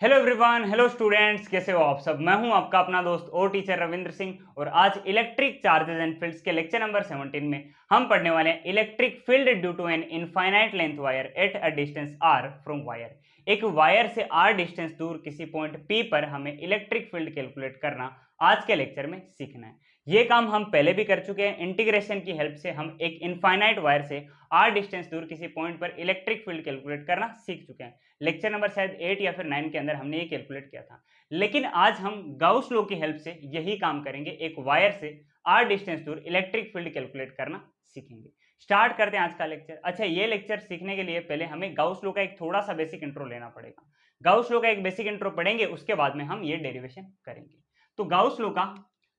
Hello everyone, hello students, कैसे हो आप सब। मैं हूं आपका अपना दोस्त और टीचर रविंद्र सिंह और आज इलेक्ट्रिक चार्जेस एंड फील्ड्स के लेक्चर नंबर 17 में हम पढ़ने वाले हैं electric field due to an infinite length wire at a distance r from wire. एक वायर से r डिस्टेंस दूर किसी पॉइंट p पर हमें इलेक्ट्रिक फील्ड कैलकुलेट करना आज के लेक्चर में सीखना है। ये काम हम पहले भी कर चुके हैं। इंटीग्रेशन की हेल्प से हम एक इनफाइनाइट वायर से r डिस्टेंस दूर किसी पॉइंट पर इलेक्ट्रिक फील्ड कैलकुलेट करना सीख चुके हैं। लेक्चर नंबर शायद 8 या फिर 9 के अंदर हमने ये कैलकुलेट किया था। लेकिन आज हम गाउस लॉ की हेल्प से यही काम करेंगे, एक वायर से r डिस्टेंस दूर इलेक्ट्रिक फील्ड कैलकुलेट करना सीखेंगे। स्टार्ट करते हैं आज का लेक्चर। अच्छा, ये लेक्चर सीखने के लिए पहले हमें गाउस लॉ का एक थोड़ा सा बेसिक इंट्रो लेना पड़ेगा। गाउस लॉ का एक बेसिक इंट्रो पढ़ेंगे, उसके बाद में हम ये डेरिवेशन करेंगे। तो गाउस लॉ का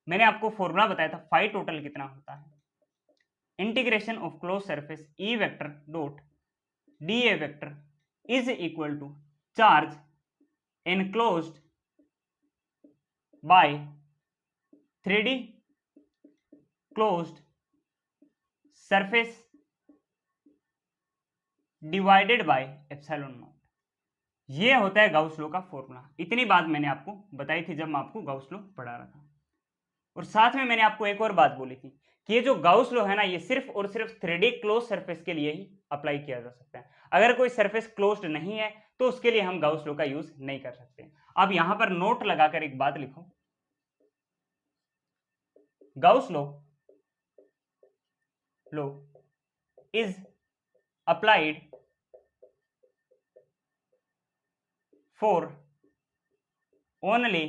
मैंने आपको फॉर्मूला बताया था, फाई टोटल कितना होता है। Integration of close surface E vector dot D A vector is equal to charge enclosed by 3D closed surface divided by epsilon not. ये होता है गाउस लॉ का फॉर्मूला। इतनी बात मैंने आपको बताई थी जब मैं आपको गाउस लॉ पढ़ा रहा था। और साथ में मैंने आपको एक और बात बोली थी कि ये जो गाउस लॉ है ना, ये सिर्फ और सिर्फ 3D क्लोज सरफेस के लिए ही अप्लाई किया जा सकता है। अगर कोई सरफेस क्लोज्ड नहीं है तो उसके लिए हम गाउस लॉ का यूज नहीं कर सकते। अब यहां पर नोट लगाकर एक बात लिखो, Gauss law is applied for only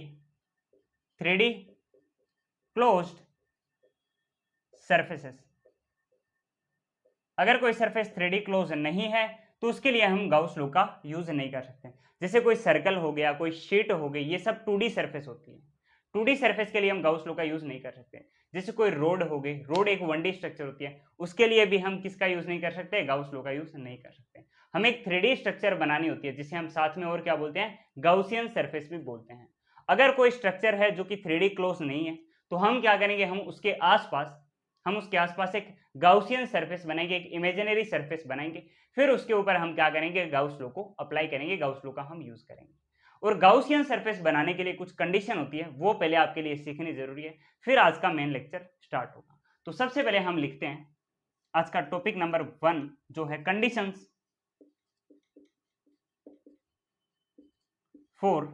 3D closed surfaces. अगर कोई सरफेस 3D क्लोज नहीं है तो उसके लिए हम गाउस लॉ का यूज नहीं कर सकते। जैसे कोई सर्कल हो गया, कोई शीट हो गई, ये सब 2D सरफेस होती है। 2D सरफेस के लिए हम गाउस लॉ का यूज नहीं कर सकते। जैसे कोई रोड हो गई, रोड एक 1D स्ट्रक्चर होती है, उसके लिए भी हम किसका यूज नहीं कर सकते, गाउस लॉ का यूज नहीं कर सकते। हमें एक 3D स्ट्रक्चर बनानी होती है जिसे हम साथ में और क्या बोलते हैं, गाउसियन सरफेस भी बोलते हैं। अगर कोई स्ट्रक्चर है जो कि 3D क्लोज नहीं है तो हम क्या करेंगे, हम उसके आसपास एक गाउसियन सरफेस बनाएंगे, एक इमेजिनरी सरफेस बनाएंगे। फिर उसके ऊपर हम क्या करेंगे, गाउस लॉ को अप्लाई करेंगे, गाउस लॉ का हम यूज करेंगे। और गाउसियन सरफेस बनाने के लिए कुछ कंडीशन होती है, वो पहले आपके लिए सीखनी जरूरी है, फिर आज का मेन लेक्चर स्टार्ट होगा। तो सबसे पहले हम लिखते हैं आज का टॉपिक नंबर 1 जो है conditions for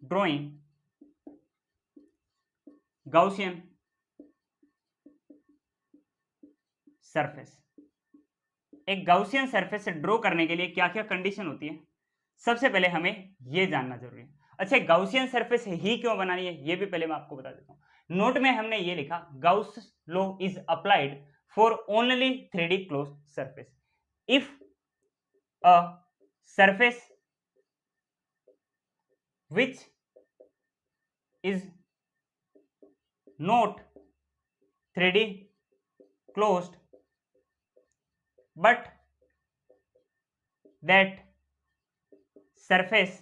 drawing Gaussian surface. एक गाउसियन सरफेस से ड्रॉ करने के लिए क्या क्या कंडीशन होती है, सबसे पहले हमें यह जानना जरूरी है। अच्छा, गाउसियन सरफेस ही क्यों बनानी है ये भी पहले मैं आपको बता देता हूं। नोट में हमने ये लिखा, Gauss law is applied for only 3D close surface if a surface which is not 3D closed but that surface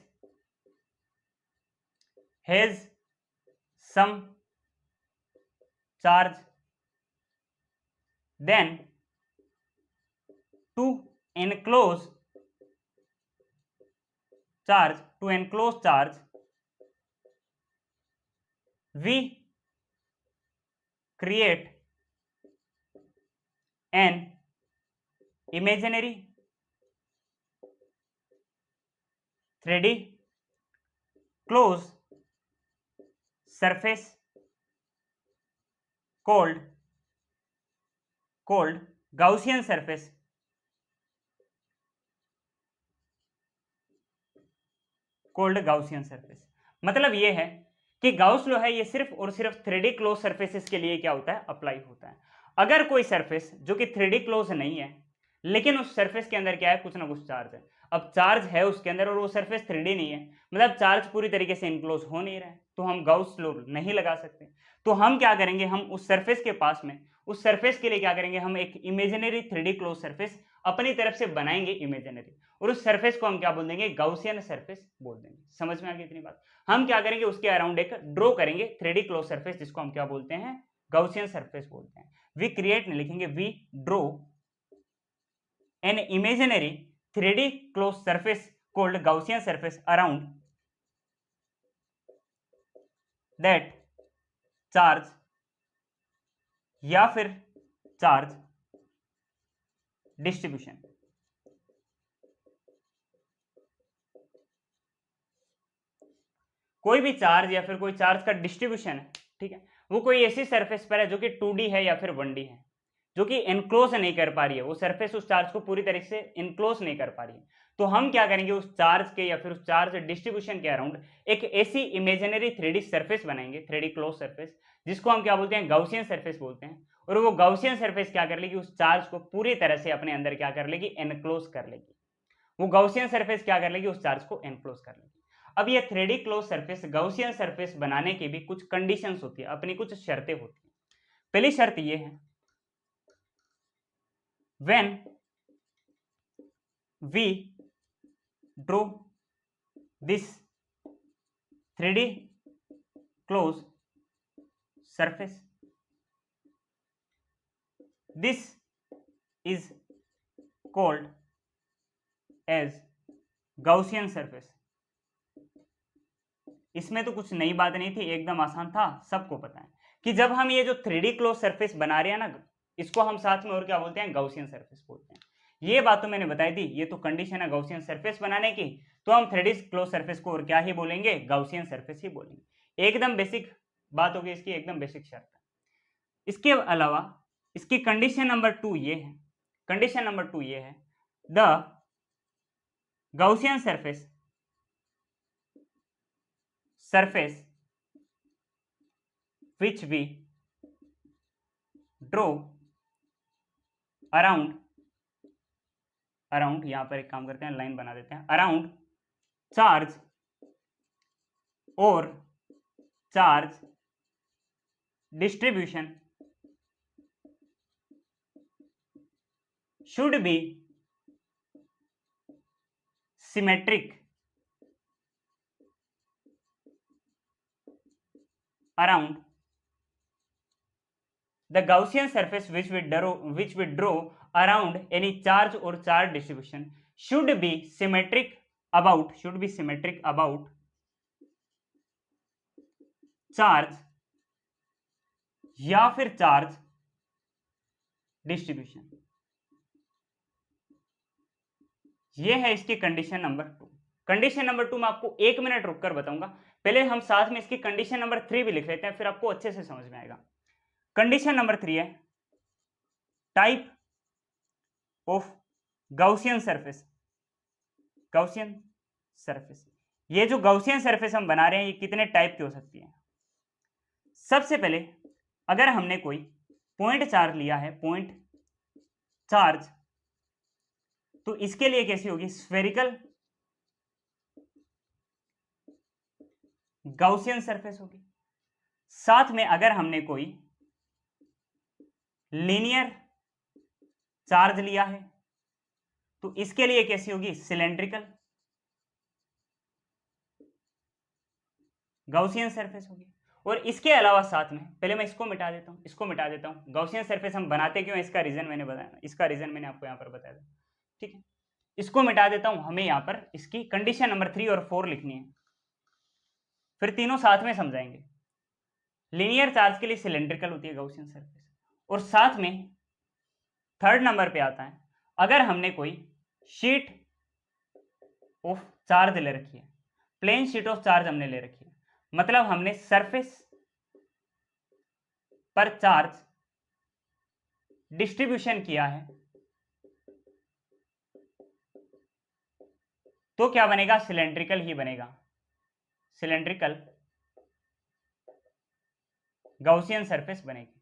has some charge, then to enclose charge we create an imaginary 3D closed surface called Gaussian surface मतलब ये है कि Gauss law है ये सिर्फ और सिर्फ 3D close surfaces के लिए क्या होता है, अप्लाई होता है। अगर कोई सरफेस जो कि 3D क्लोज नहीं है लेकिन उस सरफेस के अंदर क्या है, कुछ ना कुछ चार्ज है। अब चार्ज है उसके अंदर और वो सरफेस 3D नहीं है, मतलब चार्ज पूरी तरीके से इनक्लोज हो नहीं रहा है, तो हम गाउस लॉ नहीं लगा सकते। तो हम क्या करेंगे, हम उस सरफेस के पास में, उस सरफेस के लिए क्या करेंगे, हम एक इमेजिनरी 3D क्लोज सरफेस अपनी तरफ से बनाएंगे इमेजिनरी, और उस सरफेस को हम क्या बोल देंगे, गाउसियन सरफेस बोल देंगे। समझ में आ गई इतनी बात। हम क्या करेंगे, उसके अराउंड एक ड्रॉ करेंगे 3D क्लोज सरफेस, जिसको हम क्या बोलते हैं, गाउसियन सरफेस बोलते हैं। वी क्रिएट नहीं लिखेंगे, we draw an imaginary 3D close surface called Gaussian surface around that charge या फिर चार्ज डिस्ट्रीब्यूशन। कोई भी चार्ज या फिर कोई चार्ज का डिस्ट्रीब्यूशन है, ठीक है, वो कोई ऐसी सरफेस पर है जो कि 2D है या फिर 1D है, जो कि इनक्लोज नहीं कर पा रही है, वो सरफेस उस चार्ज को पूरी तरीके से इनक्लोज नहीं कर पा रही है, तो हम क्या करेंगे, उस चार्ज के या फिर उस चार्ज डिस्ट्रीब्यूशन के अराउंड एक ऐसी इमेजिनरी 3D सरफेस बनाएंगे, 3D क्लोज सरफेस, जिसको हम क्या बोलते हैं, गाउसियन सरफेस बोलते हैं। और वो गाउसियन सरफेस क्या कर लेगी, उस चार्ज को पूरी तरह से अपने अंदर क्या कर लेगी, एनक्लोज कर लेगी। वो गाउसियन सरफेस क्या कर लेगी, उस चार्ज को एनक्लोज कर लेगी। अब ये 3D close surface, Gaussian surface बनाने की भी कुछ कंडीशंस होती है, अपनी कुछ शर्तें होती है। पहली शर्त ये है, when we draw this 3D closed surface, this is called as Gaussian surface। इसमें तो कुछ नई बात नहीं थी, एकदम आसान था, सबको पता है कि जब हम ये जो 3D क्लोज सरफेस बना रहे हैं ना, इसको हम साथ में और क्या बोलते हैं, गाउसियन सरफेस बोलते हैं। ये बात तो मैंने बताई थी, ये तो कंडीशन है गाउसियन सरफेस बनाने की, तो हम 3D क्लोज सरफेस को और क्या ही बोलेंगे, गाउसियन सरफेस ही बोलेंगे। एकदम बेसिक बात होगी इसकी, एकदम बेसिक शर्त है। इसके अलावा इसकी कंडीशन नंबर 2 ये है, कंडीशन नंबर 2 ये है, the Gaussian surface which we draw around यहां पर एक काम करते हैं, लाइन बना देते हैं, अराउंड चार्ज और charge distribution should be symmetric around the Gaussian surface which we draw around any charge or charge distribution should be symmetric about charge या फिर चार्ज डिस्ट्रीब्यूशन। ये है इसकी कंडीशन नंबर 2। कंडीशन नंबर 2 मैं आपको 1 minute रुककर बताऊंगा, पहले हम साथ में इसकी कंडीशन नंबर 3 भी लिख लेते हैं, फिर आपको अच्छे से समझ में आएगा। कंडीशन नंबर 3 है, टाइप ऑफ गाउसियन सरफेस। ये जो गाउसियन सरफेस हम बना रहे हैं, ये कितने टाइप की हो सकती है। सबसे पहले अगर हमने कोई पॉइंट चार्ज लिया है, पॉइंट चार्ज, तो इसके लिए कैसी होगी, स्फेरिकल गाउसियन सरफेस होगी। साथ में अगर हमने कोई लीनियर चार्ज लिया है, तो इसके लिए कैसी होगी, सिलेंड्रिकल गाउसियन सरफेस होगी। और इसके अलावा साथ में, पहले मैं इसको मिटा देता हूं, गाउसियन सरफेस हम बनाते क्यों, इसका रीजन मैंने बताया, इसका रीजन मैंने आपको यहां पर बताया था, ठीक है। इसको मिटा देता हूं, हमें यहां पर इसकी कंडीशन नंबर 3 और 4 लिखनी है, फिर तीनों साथ में समझाएंगे। लीनियर चार्ज के लिए सिलेंड्रिकल होती है गाउसियन सरफेस, और साथ में थर्ड नंबर पे आता है, अगर हमने कोई शीट ऑफ चार्ज ले रखी है, प्लेन शीट ऑफ चार्ज हमने ले रखी है, मतलब हमने सरफेस पर चार्ज डिस्ट्रीब्यूशन किया है, तो क्या बनेगा, सिलेंड्रिकल ही बनेगा, सिलेंड्रिकल गाउसियन सरफेस बनेगी।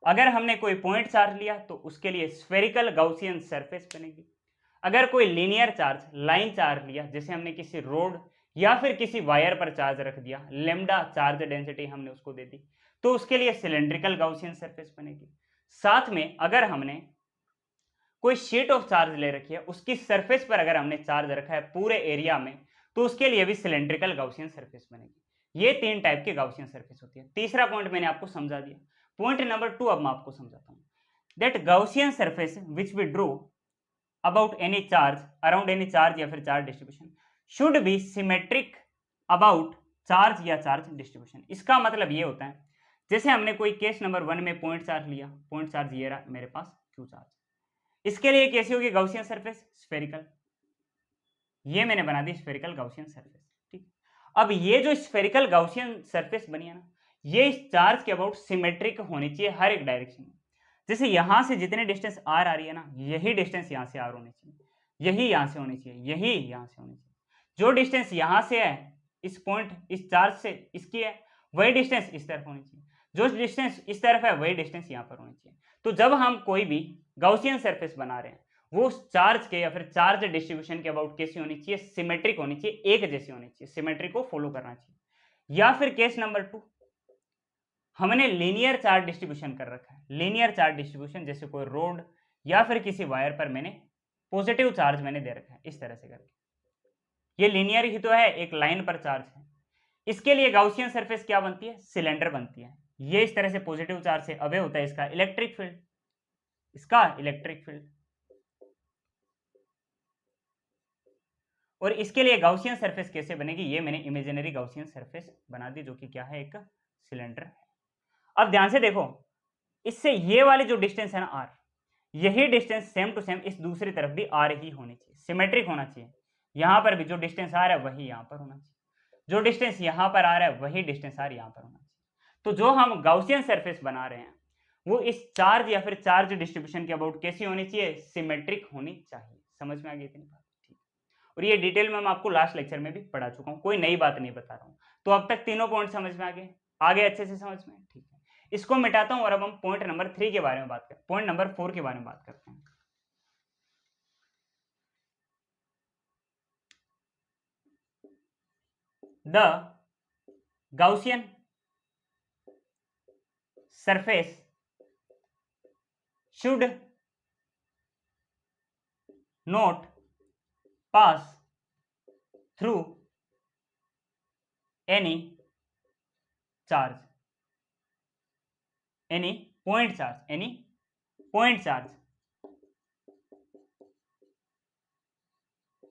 अगर हमने कोई पॉइंट चार्ज लिया तो उसके लिए स्फेरिकल गाउसियन सरफेस बनेगी। अगर कोई लीनियर चार्ज, लाइन चार्ज लिया, जैसे हमने किसी रोड या फिर किसी वायर पर चार्ज रख दिया, लेमडा चार्ज डेंसिटी हमने उसको दे दी, तो उसके लिए सिलेंड्रिकल गाउसियन सरफेस बनेगी। साथ में अगर हमने कोई शीट ऑफ चार्ज ले रखी है, उसकी सरफेस पर अगर हमने चार्ज रखा है पूरे एरिया में, तो उसके लिए भी सिलेंड्रिकल गाउसियन सरफेस बनेगी। ये 3 टाइप की गाउसियन सरफेस होती है। तीसरा पॉइंट मैंने आपको समझा दिया। पॉइंट नंबर 2 अब मैं आपको समझाता हूं, that Gaussian surface which we draw about any charge, around any charge या फिर charge distribution should be symmetric about charge या चार्ज डिस्ट्रीब्यूशन। इसका मतलब ये होता है, जैसे हमने कोई केस नंबर 1 में पॉइंट चार्ज लिया, पॉइंट चार्ज ये रहा मेरे पास क्यू चार्ज, इसके लिए कैसी होगी गाउसियन सरफेस, स्फेरिकल। ये मैंने बना दी स्फेरिकल गाउसियन सरफेस, ठीक। अब ये जो स्फेरिकल गाउसियन सरफेस बनी है ना, ये इस चार्ज के अबाउट सिमेट्रिक होनी चाहिए हर एक डायरेक्शन में। जैसे यहां से जितने डिस्टेंस आर आ रही है ना, यही डिस्टेंस यहां से आर होनी चाहिए, यही यहां से होनी चाहिए, यही यहां से होनी चाहिए। जो डिस्टेंस यहां से है इस पॉइंट इस चार्ज से इसकी है, वही डिस्टेंस इस तरफ होनी चाहिए। जो डिस्टेंस इस तरफ है वही डिस्टेंस यहां पर होनी चाहिए। तो जब हम कोई भी गाउसियन सरफेस बना रहे हैं, वो चार्ज के या फिर चार्ज डिस्ट्रीब्यूशन के अबाउट कैसी होनी चाहिए, सिमेट्रिक होनी चाहिए, एक जैसी होनी चाहिए, सिमेट्रिक को फॉलो करना चाहिए। या फिर केस नंबर 2, हमने लीनियर चार्ज डिस्ट्रीब्यूशन कर रखा है। लीनियर चार्ज डिस्ट्रीब्यूशन, जैसे कोई रोड या फिर किसी वायर पर मैंने पॉजिटिव चार्ज मैंने दे रखा है इस तरह से करके, ये लीनियर ही तो है, एक लाइन पर चार्ज है। इसके लिए गाउसियन सरफेस क्या बनती है, सिलेंडर बनती है। ये इस तरह से पॉजिटिव चार्ज से अवे होता है इसका इलेक्ट्रिक फील्ड, इसका इलेक्ट्रिक फील्ड। और इसके लिए गाउसियन सरफेस कैसे बनेगी, ये मैंने इमेजिनरी गाउसियन सरफेस बना दी, जो कि क्या है, एक सिलेंडर है। अब ध्यान से देखो, इससे ये वाली जो डिस्टेंस है ना आर, यही डिस्टेंस सेम टू सेम इस दूसरी तरफ भी आर ही होनी चाहिए, सिमेट्रिक होना चाहिए। यहां पर भी जो डिस्टेंस आर है वही यहां पर होना चाहिए, जो डिस्टेंस यहां पर आ रहा है वही डिस्टेंस आर यहां पर होना चाहिए। तो जो हम गाउसियन सरफेस बना रहे हैं वो इस चार्ज या फिर चार्ज डिस्ट्रीब्यूशन के अबाउट कैसी होनी चाहिए, सिमेट्रिक होनी चाहिए। समझ में आ गई इतनी बात, ठीक। और ये डिटेल में मैं आपको लास्ट लेक्चर में भी पढ़ा चुका हूं, कोई नई बात नहीं बता रहा हूं। तो अब तक तीनों पॉइंट समझ में आ गए अच्छे से समझ में, ठीक है। इसको मिटाता हूं और अब हम पॉइंट नंबर 3 के बारे में बात करते हैं, पॉइंट नंबर 4 के बारे में बात करते हैं। The Gaussian surface should not pass through any charge, any point charge,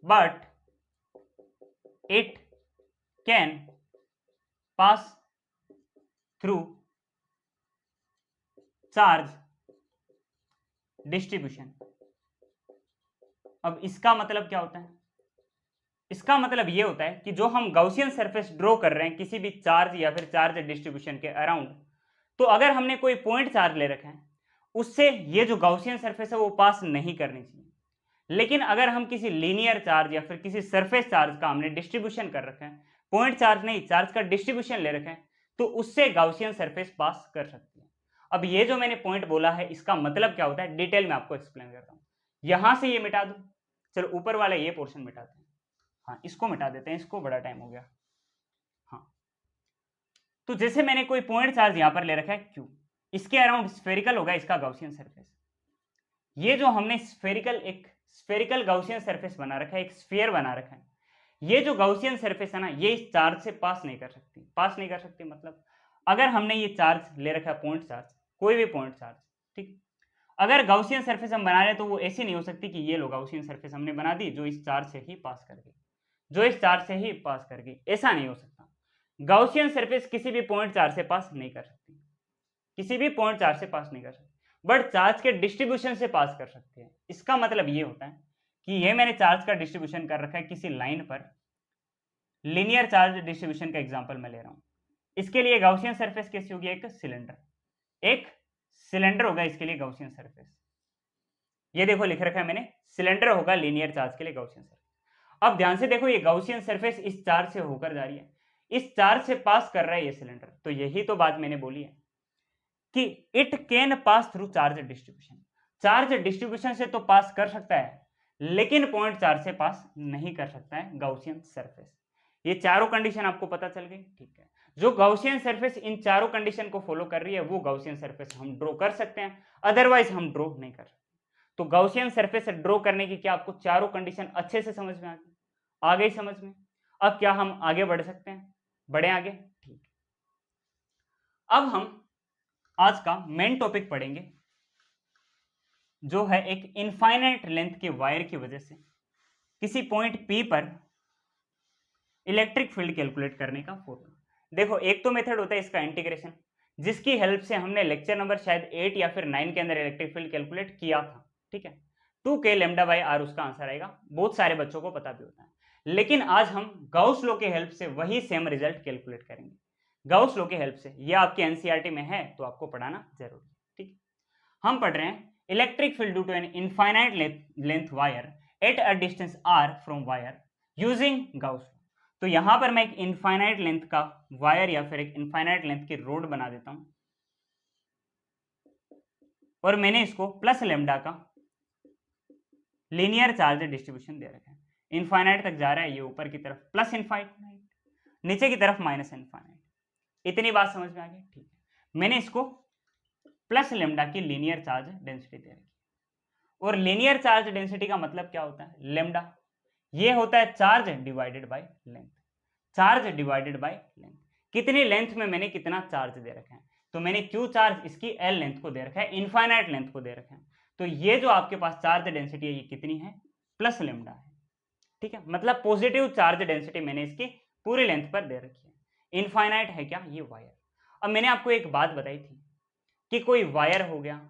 but it can pass through charge distribution. अब इसका मतलब क्या होता है, इसका मतलब यह होता है कि जो हम गाउसियन सरफेस ड्रॉ कर रहे हैं किसी भी चार्ज या फिर चार्ज डिस्ट्रीब्यूशन के अराउंड, तो अगर हमने कोई पॉइंट चार्ज ले रखा है उससे ये जो गाउसियन सरफेस है वो पास नहीं करनी चाहिए। लेकिन अगर हम किसी लीनियर चार्ज या फिर किसी सरफेस चार्ज का हमने डिस्ट्रीब्यूशन कर रखा है, पॉइंट चार्ज नहीं चार्ज का डिस्ट्रीब्यूशन ले रखा है, तो उससे गाउसियन सरफेस पास कर सकती है। अब ये जो मैंने पॉइंट बोला है इसका मतलब क्या होता है, डिटेल में आपको एक्सप्लेन करता हूं। यहां से ये मिटा दो, चलो ऊपर वाला ये पोर्शन मिटाते हैं, हाँ इसको मिटा देते हैं, इसको बड़ा टाइम हो गया। हाँ, तो जैसे मैंने कोई पॉइंट चार्ज यहां पर ले रखा है क्यू, इसके अराउंड स्फेरिकल होगा इसका गाउसियन सरफेस। ये जो हमने एक स्फेरिकल गाउसियन सरफेस बना रखा है, एक स्फीयर बना रखा है, ये जो गाउसियन सरफेस है ना, ये इस चार्ज से पास नहीं कर सकती। मतलब अगर हमने ये चार्ज ले रखा है पॉइंट चार्ज, कोई भी पॉइंट चार्ज, ठीक, अगर गाउसियन सरफेस हम बना रहे हैं तो वो ऐसी नहीं हो सकती कि ये लो गाउसियन सरफेस हमने बना दी जो इस चार्ज से ही पास कर गई, ऐसा नहीं हो सकता। गाउसियन सरफेस किसी भी पॉइंट चार्ज से पास नहीं कर सकती, बट चार्ज के डिस्ट्रीब्यूशन से पास कर सकती है। इसका मतलब ये होता है कि ये मैंने चार्ज का डिस्ट्रीब्यूशन कर रखा है किसी लाइन पर, लीनियर चार्ज डिस्ट्रीब्यूशन का एग्जांपल मैं ले रहा हूं। इसके लिए गाउसियन सरफेस कैसी होगी, एक सिलेंडर होगा इसके लिए गाउसियन सरफेस। ये देखो लिख रखा है मैंने, सिलेंडर होगा लीनियर चार्ज के लिए गाउसियन सरफेस। अब ध्यान से देखो, ये गाउसियन सरफेस इस चार्ज से होकर जा रही है, इस चार्ज से पास कर रहा है ये सिलेंडर। तो यही तो बात मैंने बोली है कि it can pass through charge distribution से तो पास कर सकता है, लेकिन पॉइंट चार्ज से पास नहीं कर सकता है गाउसियन सरफेस। ये चारों कंडीशन आपको पता चल गई, ठीक है। जो गाउसियन सरफेस इन चारों कंडीशन को फॉलो कर रही है वो गाउसियन सरफेस हम ड्रॉ कर सकते हैं, अदरवाइज हम ड्रॉ नहीं कर सकते। तो गाउसियन सरफेस ड्रॉ करने की क्या आपको चारों कंडीशन अच्छे से समझ में आ गई समझ में। अब क्या हम आगे बढ़ सकते हैं, बढ़े आगे, ठीक। अब हम आज का मेन टॉपिक पढ़ेंगे, जो है एक इनफाइनाइट लेंथ के वायर की वजह से किसी पॉइंट P पर इलेक्ट्रिक फील्ड कैलकुलेट करने का फॉर्मूला। देखो एक तो मेथड होता है इसका इंटीग्रेशन, जिसकी हेल्प से हमने लेक्चर नंबर शायद 8 या फिर 9 के अंदर इलेक्ट्रिक फील्ड कैलकुलेट किया था, ठीक है। 2k लैम्डा बाई आर उसका आंसर आएगा, बहुत सारे बच्चों को पता भी होता है। लेकिन आज हम गाउस लॉ के हेल्प से वही सेम रिजल्ट कैलकुलेट करेंगे। गाउस लॉ के हेल्प से, ये आपके एनसीईआरटी में है तो आपको पढ़ाना जरूरी है, ठीक है। हम पढ़ रहे हैं electric field due to an infinite length wire at a distance r from wire using Gauss law. तो यहां पर मैं एक इनफाइनाइट लेंथ का वायर या फिर एक इनफाइनाइट लेंथ की रोड बना देता हूं, और मैंने इसको प्लस लेमडा का लीनियर चार्ज डिस्ट्रीब्यूशन दे रखा है। इनफाइनाइट तक जा रहा है, ये ऊपर की तरफ प्लस इनफाइनाइट, नीचे की तरफ माइनस इनफाइनाइट। इतनी बात समझ में आ गई, ठीक है। मैंने इसको प्लस लेमडा की लीनियर चार्ज डेंसिटी दे रखी, और लीनियर चार्ज डेंसिटी का मतलब क्या होता है, लेमडा। ये होता है charge divided by length, charge divided by length. कितनी लेंथ में मैंने कितना चार्ज दे रखा है, तो मैंने क्यू चार्ज इसकी एल लेंथ को दे रखा है, इनफाइनाइट लेंथ को दे रखा है। तो ये जो आपके पास चार्ज डेंसिटी है ये कितनी है, प्लस लेमडा है, ठीक है। मतलब पॉजिटिव चार्ज डेंसिटी मैंने इसकी पूरी लेंथ पर दे रखी है। इनफाइनाइट है क्या, ये वायर। अब मैंने आपको एक बात बताई थी कि कोई वायर हो गया,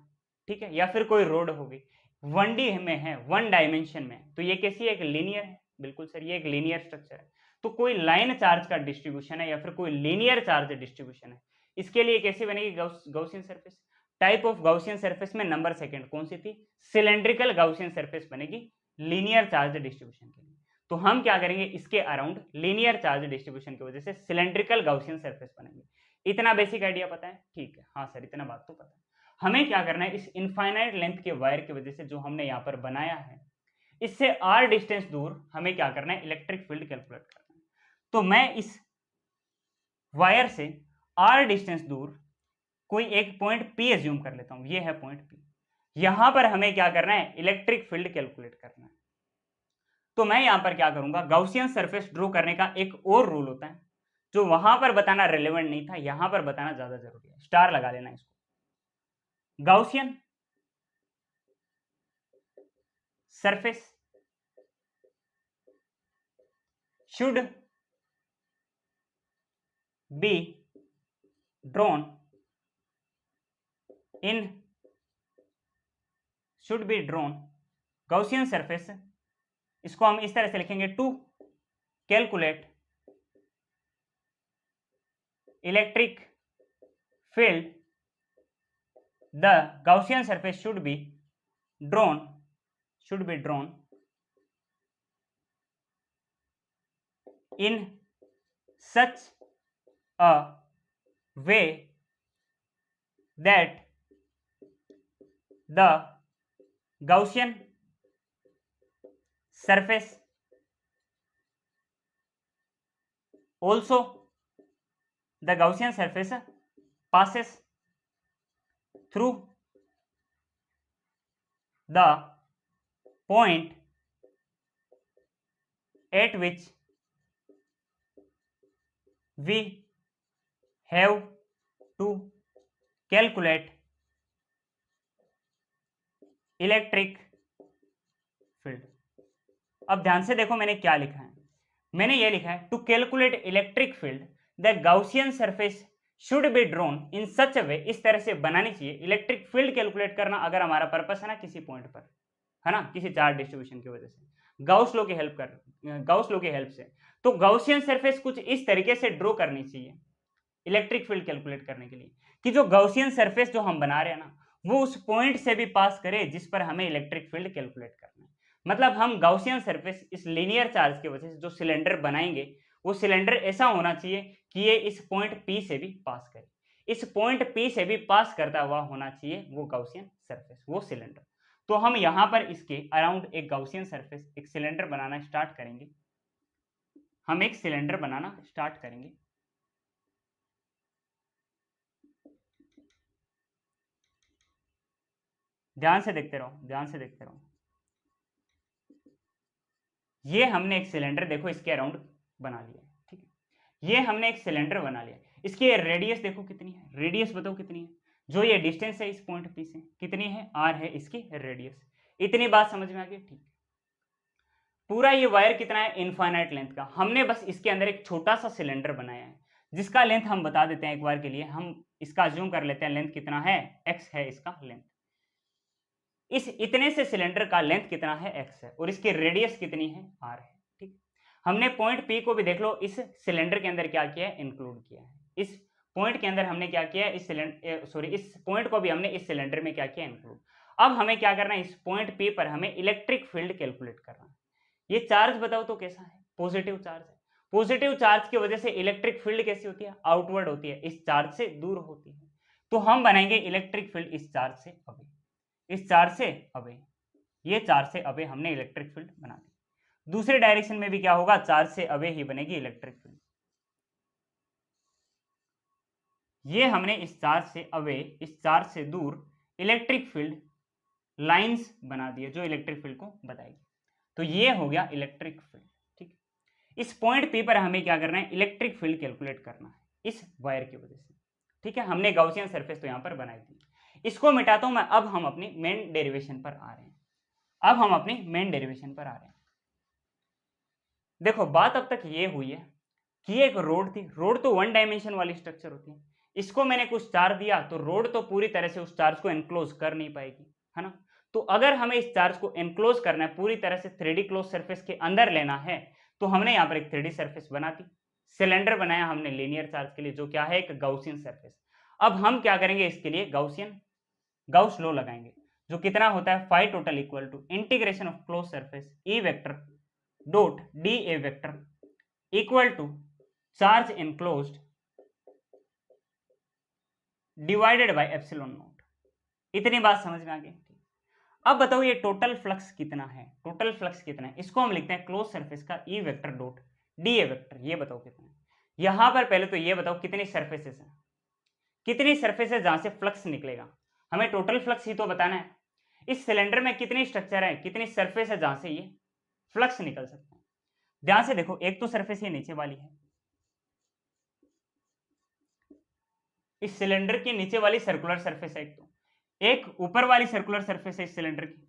ठीक है, या फिर कोई रोड हो गई, 1D में है, 1 डायमेंशन में, तो ये कैसी है, एक लीनियर है। बिल्कुल सर, ये एक लीनियर स्ट्रक्चर है। तो कोई लाइन चार्ज का डिस्ट्रीब्यूशन है या फिर कोई लीनियर चार्ज डिस्ट्रीब्यूशन है, इसके लिए कैसी बनेगी, Gaussian surface. Type of Gaussian surface में नंबर सेकंड कौन सी थी, सिलेंड्रिकल गॉसियन सरफेस बनेगी लीनियर चार्ज डिस्ट्रीब्यूशन के लिए। तो हम क्या करेंगे, इसके अराउंड लीनियर चार्ज डिस्ट्रीब्यूशन की वजह से सिलेंड्रिकल गॉसियन सरफेस बनेगी। इतना बेसिक आइडिया पता है, ठीक है। हाँ सर, इतना बात तो पता है। हमें क्या करना है, इस इनफाइनाइट लेंथ के वायर की वजह से जो हमने यहाँ पर बनाया है, इससे r डिस्टेंस दूर हमें क्या करना है, इलेक्ट्रिक फील्ड कैलकुलेट करना है। तो मैं इस वायर से r डिस्टेंस दूर कोई एक पॉइंट P एज्यूम कर लेता हूं, ये है पॉइंट P। यहां पर हमें क्या करना है, इलेक्ट्रिक फील्ड कैलकुलेट करना है। तो मैं यहां पर क्या करूंगा, गॉसियन सरफेस ड्रॉ करने का एक और रूल होता है जो वहां पर बताना रेलेवेंट नहीं था, यहां पर बताना ज्यादा जरूरी है। स्टार लगा लेना इसको। Gaussian surface should be drawn in Gaussian surface, इसको हम इस तरह से लिखेंगे, to calculate electric field the Gaussian surface should be drawn in such a way that the Gaussian surface also passes through the point at which we have to calculate electric field. अब ध्यान से देखो मैंने क्या लिखा है, मैंने ये लिखा है to calculate electric field the Gaussian surface should be drawn in such a way, इस तरह से बनानी चाहिए। इलेक्ट्रिक फील्ड कैलकुलेट करना अगर हमारा पर्पस है ना किसी पॉइंट पर, है ना, किसी चार्ज डिस्ट्रीब्यूशन की वजह से, गाउस लॉ की हेल्प से, तो गाउसियन सरफेस कुछ इस तरीके से ड्रॉ करनी चाहिए इलेक्ट्रिक फील्ड कैलकुलेट करने के लिए कि जो गाउसियन सरफेस जो हम बना रहे हैं ना, वो उस पॉइंट से भी पास करे जिस पर हमें इलेक्ट्रिक फील्ड कैलकुलेट करना है। मतलब हम गाउसियन सरफेस इस लीनियर चार्ज की वजह से जो सिलेंडर बनाएंगे, वो सिलेंडर ऐसा होना चाहिए कि ये इस पॉइंट P से भी पास करे, इस पॉइंट P से भी पास करता हुआ होना चाहिए वो गाउसियन सरफेस, वो सिलेंडर। तो हम यहां पर इसके अराउंड एक गाउसियन सरफेस, एक सिलेंडर बनाना स्टार्ट करेंगे। हम एक सिलेंडर बनाना स्टार्ट करेंगे। ध्यान से देखते रहो। ये हमने एक सिलेंडर देखो इसके अराउंड बना लिया, ठीक है। ये हमने एक सिलेंडर बना लिया, इसकी रेडियस देखो कितनी है, रेडियस बताओ कितनी है, जो ये डिस्टेंस है इस पॉइंट P से कितनी है, r है इसकी रेडियस। इतनी बात समझ में आ गई, ठीक है। पूरा ये वायर कितना है, इनफाइनाइट लेंथ का। हमने बस इसके अंदर एक छोटा सा सिलेंडर बनाया है जिसका लेंथ हम बता देते हैं एक बार के लिए। हम इसका अज्यूम कर लेते हैं लेंथ कितना है, x है इसका लेंथ। इस इतने से सिलेंडर का लेंथ कितना है, x है, और इसकी रेडियस कितनी है, r है। ठीक, हमने पॉइंट P को भी देख लो इस सिलेंडर के अंदर क्या किया है, इंक्लूड किया है। इस पॉइंट के अंदर हमने क्या किया है, इस पॉइंट को भी हमने इस सिलेंडर में क्या किया, इंक्लूड। अब हमें क्या करना है, इस पॉइंट P पर हमें इलेक्ट्रिक फील्ड कैलकुलेट करना है। ये चार्ज बताओ तो कैसा है, पॉजिटिव चार्ज है। पॉजिटिव चार्ज की वजह से इलेक्ट्रिक फील्ड कैसी होती है, आउटवर्ड होती है, इस चार्ज से दूर होती है। तो हम बनाएंगे इलेक्ट्रिक फील्ड इस चार्ज से अवे, इस चार्ज से अवे, ये चार्ज से अवे हमने इलेक्ट्रिक फील्ड बना दी। दूसरे डायरेक्शन में भी क्या होगा, चार्ज से अवे ही बनेगी इलेक्ट्रिक फील्ड। ये हमने इस चार्ज से अवे, इस चार्ज से दूर इलेक्ट्रिक फील्ड लाइंस बना दिए जो इलेक्ट्रिक फील्ड को बताएगी। तो ये हो गया इलेक्ट्रिक फील्ड। ठीक, इस पॉइंट P पर हमें क्या करना है, इलेक्ट्रिक फील्ड कैलकुलेट करना है इस वायर की वजह से। ठीक है, हमने गॉसियन सरफेस तो यहां पर बनाई थी। इसको मिटाता हूं मैं, अब हम अपनी मेन डेरिवेशन पर आ रहे हैं। अब हम अपनी मेन डेरिवेशन पर आ रहे हैं। देखो बात अब तक ये हुई है कि एक रोड थी, रोड तो वन डायमेंशन वाली स्ट्रक्चर होती है। इसको मैंने कुछ चार्ज दिया तो रोड तो पूरी तरह से उस चार्ज को एनक्लोज कर नहीं पाएगी, है ना। तो अगर हमें इस चार्ज को एनक्लोज करना है, पूरी तरह से 3D क्लोज सरफेस के अंदर लेना है, तो हमने यहाँ पर एक 3D सरफेस बना दी, सिलेंडर बनाया हमने लीनियर चार्ज के लिए, जो क्या है, एक गॉसियन सरफेस। अब हम क्या करेंगे, इसके लिए गॉस लॉ लगाएंगे, जो कितना होता है, phi total equal to integration of close surface E vector dot D A vector equal to charge enclosed divided by epsilon naught. इतनी बात समझ में आ गई। अब बताओ ये टोटल फ्लक्स कितना है, टोटल फ्लक्स कितना है, इसको हम लिखते हैं क्लोज सरफेस का ई vector dot D A vector. ये बताओ कितना है। यहां पर पहले तो ये बताओ कितनी सरफेसेस हैं, कितनी सरफेसेस जहां से फ्लक्स निकलेगा, हमें टोटल फ्लक्स ही तो बताना है। इस सिलेंडर में कितनी स्ट्रक्चर है, कितनी सरफेस है जहां से ये फ्लक्स निकल सकता है। ध्यान से देखो, एक तो सरफेस ये नीचे वाली है, इस सिलेंडर की नीचे वाली सर्कुलर सरफेस है, एक ऊपर वाली सर्कुलर सरफेस है इस सिलेंडर की।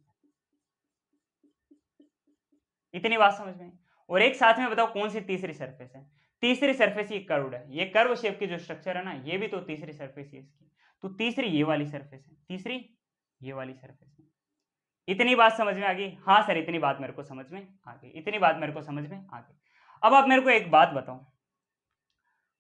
इतनी बात समझ में। और एक साथ में बताओ कौन सी तीसरी सरफेस है, तीसरी सरफेस ये कर्व्ड है, ये कर्व शेप की जो स्ट्रक्चर है ना, ये भी तो तीसरी सरफेस है इसकी। तो तीसरी ये वाली सरफेस है, तीसरी ये वाली सरफेस है। इतनी बात समझ में आ गई। हाँ सर, इतनी बात मेरे को समझ में आ गई, इतनी बात मेरे को समझ में आ गई। अब आप मेरे को एक बात बताओ,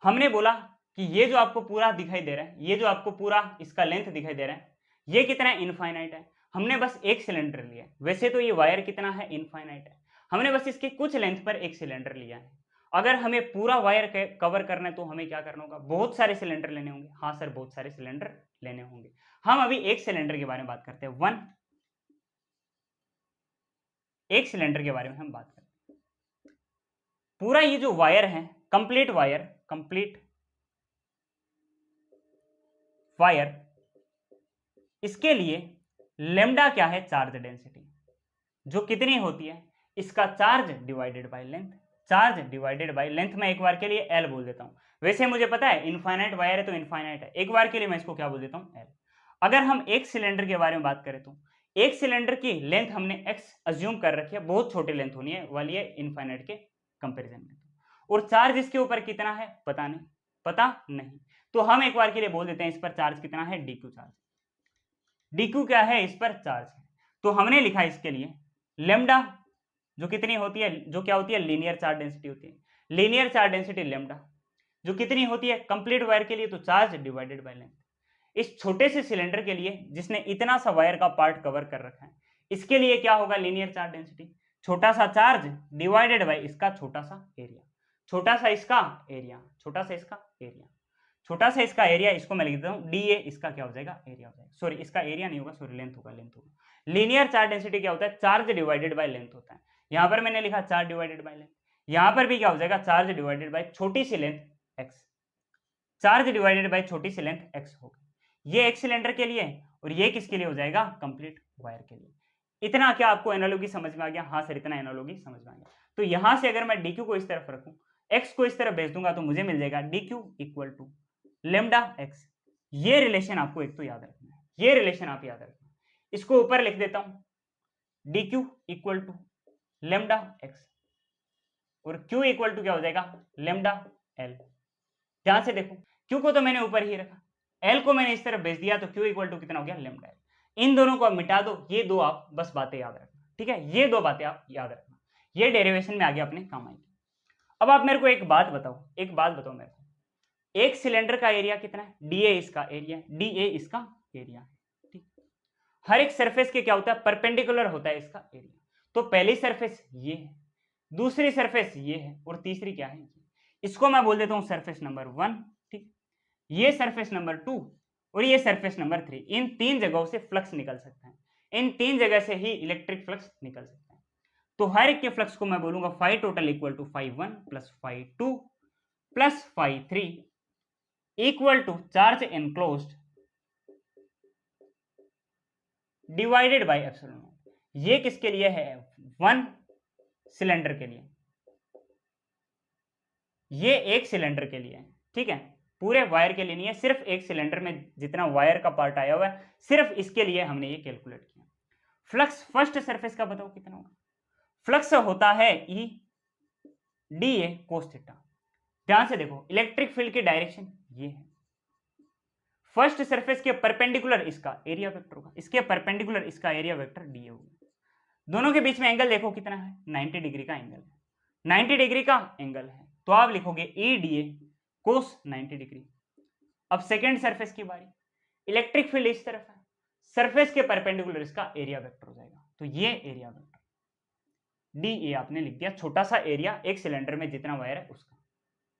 हमने बोला कि ये जो आपको पूरा दिखाई दे रहा है, ये जो आपको पूरा इसका लेंथ दिखाई दे रहा है, ये कितना इनफाइनाइट है। हमने बस एक सिलेंडर लिया है, वैसे तो ये वायर कितना है, इनफाइनाइट है। हमने बस इसके कुछ लेंथ पर एक सिलेंडर लिया है। अगर हमें पूरा वायर कवर करना है तो हमें क्या करना होगा, बहुत सारे सिलेंडर लेने होंगे। हाँ सर, बहुत सारे सिलेंडर लेने होंगे। हम अभी एक सिलेंडर के बारे में बात करते हैं, एक सिलेंडर के बारे में हम बात करते हैं। पूरा ये जो वायर है, कंप्लीट वायर, इसके लिए लेमडा क्या है, चार्ज डेंसिटी, जो कितनी होती है, इसका charge divided by length. Charge divided by length मैं एक बार के लिए एल बोल देता हूं। वैसे मुझे पता है इनफाइनाइट वायर है तो इनफाइनाइट है, एक बार के लिए मैं इसको क्या बोल देता हूं, एल। अगर हम एक सिलेंडर के बारे में बात करें तो एक सिलेंडर की लेंथ हमने एक्स अज्यूम कर रखी है, बहुत छोटी लेंथ होनी है वाली है इनफाइनाइट के कंपेरिजन में। और चार्ज इसके ऊपर कितना है, पता नहीं, तो हम एक बार के लिए बोल देते हैं इस पर चार्ज कितना है, डीक्यू चार्ज। डीक्यू क्या है, इस पर चार्ज है। तो हमने लिखा इसके लिए लेमडा, जो कितनी होती है, जो क्या होती है, लीनियर चार्ज डेंसिटी होती है। लीनियर चार्ज डेंसिटी लेमडा जो कितनी होती है, कंप्लीट वायर के लिए तो चार्ज डिवाइडेड बाय लेंथ। इस छोटे से सिलेंडर के लिए जिसने इतना सा वायर का पार्ट कवर कर रखा है, इसके लिए क्या होगा, लीनियर चार्ज डेंसिटी, छोटा सा चार्ज डिवाइडेड बाय इसका छोटा सा एरिया, छोटा सा इसका एरिया, छोटा सा इसका एरिया, छोटा सा इसका एरिया, इसको मैं लिख देता हूं डी ए, इसका क्या हो जाएगा, एरिया हो जाएगा। सॉरी, इसका एरिया नहीं होगा, सॉरी, लेंथ होगा, लेंथ होगा। लीनियर चार्ज डेंसिटी क्या होता है, चार्ज डिवाइडेड बाय लेंथ होता है। यहां पर मैंने लिखा चार्ज डिवाइडेड बाय लेंथ, यहां पर भी क्या हो जाएगा, चार्ज डिवाइडेड बाय छोटी सी length X, charge divided by छोटी सी लेंथ एक्स होगी। ये एक सिलेंडर के लिए और ये किसके लिए हो जाएगा, कंप्लीट वायर के लिए। इतना क्या आपको एनालॉजी समझ में आ गया? हाँ सर, इतना एनालॉजी समझ में आ गया। तो यहां से अगर मैं डीक्यू को इस तरफ रखूं, एक्स को इस तरफ भेज दूंगा, तो मुझे मिल जाएगा D Q equal to lambda X. ये रिलेशन आपको एक तो याद रखना है, ये रिलेशन आप याद रखना। इसको ऊपर लिख देता हूं, D Q equal to lambda X, और क्यू इक्वल टू क्या हो जाएगा लेमडा एल। ध्यान से देखो, क्यू को तो मैंने ऊपर ही रखा, एल को मैंने इस तरफ भेज दिया, तो क्यू इक्वल टू कितना हो गया लेमडा एल। इन दोनों को आप मिटा दो, ये दो आप बस बातें याद रखना, ठीक है, ये दो बातें आप याद रखना, ये डेरिवेशन में आगे अपने काम आएगी। अब आप मेरे को एक बात बताओ, मेरे को, एक सिलेंडर का एरिया कितना है, डीए इसका एरिया, डीए इसका एरिया है, ठीक। हर एक सरफेस के क्या होता है, परपेंडिकुलर होता है इसका एरिया। तो पहली सरफेस ये है, दूसरी सरफेस ये है, और तीसरी क्या है, इसको मैं बोल देता हूं सरफेस नंबर 1, ठीक। ये सरफेस नंबर 2 और ये सरफेस नंबर 3। इन तीन जगहों से फ्लक्स निकल सकता है, इन तीन जगह से ही इलेक्ट्रिक फ्लक्स निकल सकता है। तो हर एक के फ्लक्स को मैं बोलूंगा phi total equal to phi 1 plus phi 2 plus phi 3 equal to charge enclosed divided by epsilon naught. ये किसके लिए है, 1 सिलेंडर के लिए, ये एक सिलेंडर के लिए है, ठीक है, पूरे वायर के लिए नहीं है, सिर्फ एक सिलेंडर में जितना वायर का पार्ट आया हुआ है सिर्फ इसके लिए हमने ये कैलकुलेट किया। फ्लक्स फर्स्ट सरफेस का बताओ कितना होगा, फ्लक्स होता है E D A cos theta. ध्यान से देखो, इलेक्ट्रिक फील्ड की डायरेक्शन ये है, फर्स्ट सरफेस के परपेंडिकुलर इसका एरिया वेक्टर होगा, इसके परपेंडिकुलर इसका एरिया वेक्टर डी ए होगा। दोनों के बीच में एंगल देखो कितना है, 90 डिग्री का एंगल है, 90 डिग्री का एंगल है, तो आप लिखोगे ई डी ए कोस 90 डिग्री। अब सेकेंड सरफेस की बारी, इलेक्ट्रिक फील्ड इस तरफ है, सरफेस के परपेंडिकुलर इसका एरिया वेक्टर हो जाएगा, तो ये एरिया वेक्टर डी ए आपने लिख दिया, छोटा सा एरिया एक सिलेंडर में जितना वायर है उसका,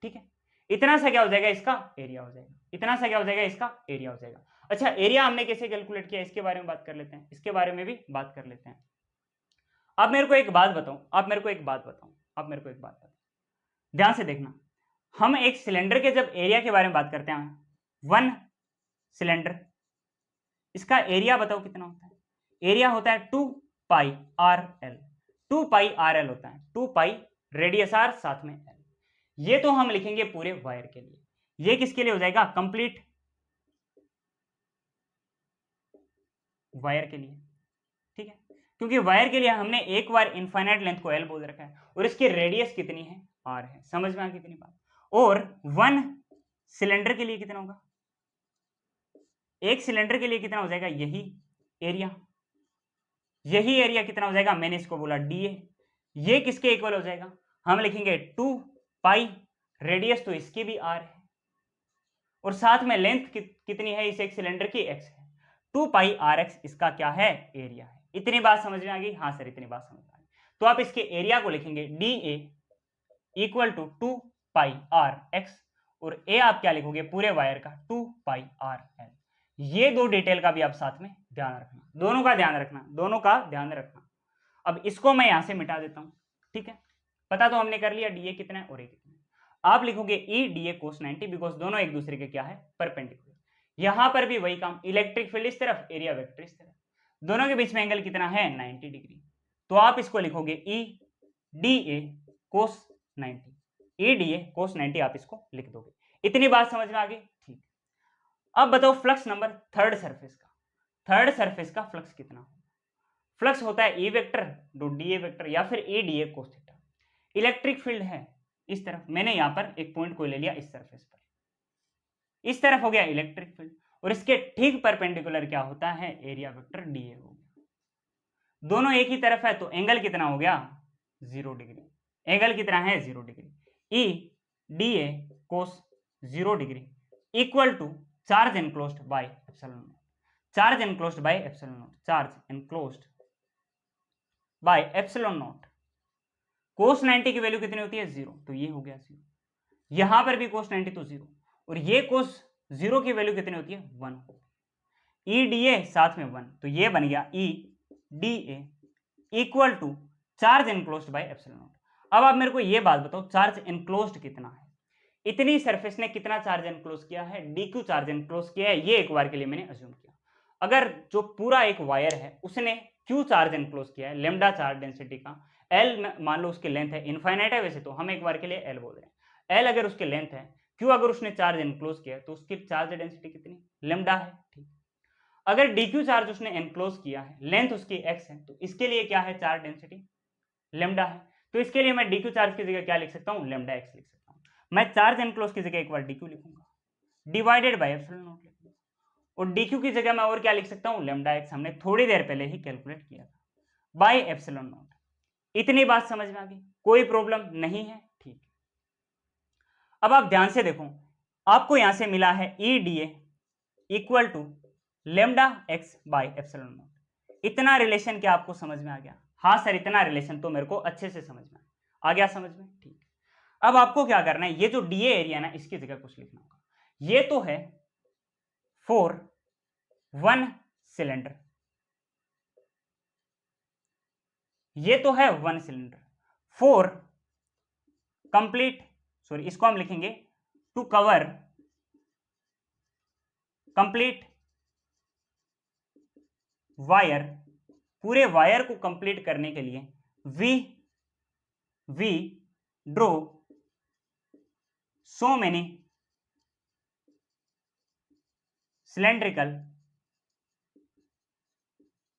ठीक है। इतना सा क्या हो जाएगा, इसका एरिया हो जाएगा, इतना सा क्या हो जाएगा, इसका एरिया हो जाएगा। अच्छा, एरिया हमने कैसे कैलकुलेट किया, इसके बारे में बात कर लेते हैं, इसके बारे में भी बात कर लेते हैं। आप मेरे को एक बात बताओ, ध्यान से देखना, हम एक सिलेंडर के जब एरिया के बारे में बात करते हैं, 1 सिलेंडर, इसका एरिया बताओ कितना होता है, एरिया होता है 2 pi R L, 2 pi R L होता है, 2 पाई रेडियस आर साथ में एल। ये तो हम लिखेंगे पूरे वायर के लिए, ये किसके लिए हो जाएगा, कंप्लीट वायर के लिए, ठीक है, क्योंकि वायर के लिए हमने एक बार इनफाइनाइट लेंथ को एल बोल रखा है और इसकी रेडियस कितनी है, आर है। समझ में आ कितनी बात। और 1 सिलेंडर के लिए कितना होगा, एक सिलेंडर के लिए कितना हो जाएगा, यही एरिया कितना हो जाएगा, मैंने इसको बोला डी ए, ये किसके इक्वल हो जाएगा, हम लिखेंगे 2 पाई, रेडियस तो इसकी भी आर है और साथ में लेंथ कितनी है इस एक सिलेंडर की, एक्स है, 2 पाई आर एक्स इसका क्या है, एरिया है। इतनी बात समझ में आ गई, हाँ सर इतनी बात समझ में आ गई। तो आप इसके एरिया को लिखेंगे D A equal to 2 pi R X, और ए आप क्या लिखोगे, पूरे वायर का 2 पाई आर एल। ये दो डिटेल का भी आप साथ में ध्यान रखना, दोनों का ध्यान रखना। अब इसको मैं यहां से मिटा देता हूं, ठीक है, पता तो हमने कर लिया डी ए कितना है और ए कितना है। आप लिखोगे ई डी ए कोस 90, बिकॉज दोनों एक दूसरे के क्या है, परपेंडिकुलर। यहां पर भी वही काम, इलेक्ट्रिक फील्ड इस तरफ, एरिया वेक्टर इस तरफ, दोनों के बीच में एंगल कितना है, 90 डिग्री। तो आप इसको लिखोगे ई D A cos 90, E D A कोस 90 आप इसको लिख दोगे। इतनी बात समझ में आ गई, ठीक। अब बताओ फ्लक्स नंबर थर्ड सरफेस का फ्लक्स कितना होगा। फ्लक्स होता है ई vector dot D A vector या फिर ई D A cos theta. Electric field है इस तरफ, मैंने यहां पर एक पॉइंट को ले लिया इस सरफेस पर, इस तरफ हो गया इलेक्ट्रिक फील्ड, और इसके ठीक परपेंडिकुलर क्या होता है, एरिया वेक्टर डी ए हो गया। दोनों एक ही तरफ है तो एंगल कितना हो गया, 0 डिग्री, एंगल कितना है, 0 degree. E D A cos 0 degree equal to charge enclosed by epsilon naught, charge enclosed by epsilon naught, charge enclosed by epsilon naught. Cos 90 की वैल्यू कितनी होती है, 0, तो ये हो गया 0। यहां पर भी कोस 90 तो 0, और ये कोस 0 की वैल्यू कितनी होती है, 1। ई डी ए साथ में 1, तो ये बन गया E D A equal to charge enclosed by epsilon naught. अब आप मेरे को ये बात बताओ, चार्ज एनक्लोज्ड कितना है, इतनी सरफेस ने कितना चार्ज एनक्लोज किया है, डी क्यू चार्ज एनक्लोज किया है, ये एक बार के लिए मैंने अज्यूम किया। अगर जो पूरा एक वायर है उसने क्यू चार्ज एनक्लोज किया है, लेमडा चार्ज डेंसिटी का, एल मान लो उसकी लेंथ है, इनफाइनाइट है वैसे तो, हम एक बार के लिए एल बोल रहे हैं, एल अगर उसकी लेंथ है, क्यू अगर उसने चार्ज एनक्लोज किया तो उसकी चार्ज डेंसिटी कितनी, लेमडा है, ठीक। अगर डी क्यू चार्ज उसने एनक्लोज किया है, लेंथ उसकी एक्स है, तो इसके लिए क्या है चार्ज डेंसिटी, लेमडा है, तो इसके लिए मैं dq चार्ज की जगह क्या लिख सकता हूँ, लेमडा एक्स लिख सकता हूँ। मैं चार्ज एनक्लोज की जगह एक बार dq लिखूंगा, डिवाइडेड बाय एप्सिलॉन नॉट लिखूंगा, और dq की जगह मैं और क्या लिख सकता हूँ, लेमडा एक्स, हमने थोड़ी देर पहले ही कैलकुलेट किया था, बाय एप्सिलॉन नॉट। इतनी बात समझ में आ गई, कोई प्रॉब्लम नहीं है, ठीक। अब आप ध्यान से देखो, आपको यहां से मिला है E D equal to lambda X by epsilon naught. इतना रिलेशन क्या आपको समझ में आ गया? हाँ सर, इतना रिलेशन तो मेरे को अच्छे से समझ में आ गया, समझ में, ठीक। अब आपको क्या करना है, ये जो डीए एरिया ना, इसकी जगह कुछ लिखना होगा। ये तो है फॉर वन सिलेंडर, ये तो है one cylinder, for complete, sorry इसको हम लिखेंगे टू कवर कंप्लीट वायर, पूरे वायर को कंप्लीट करने के लिए we draw so many cylindrical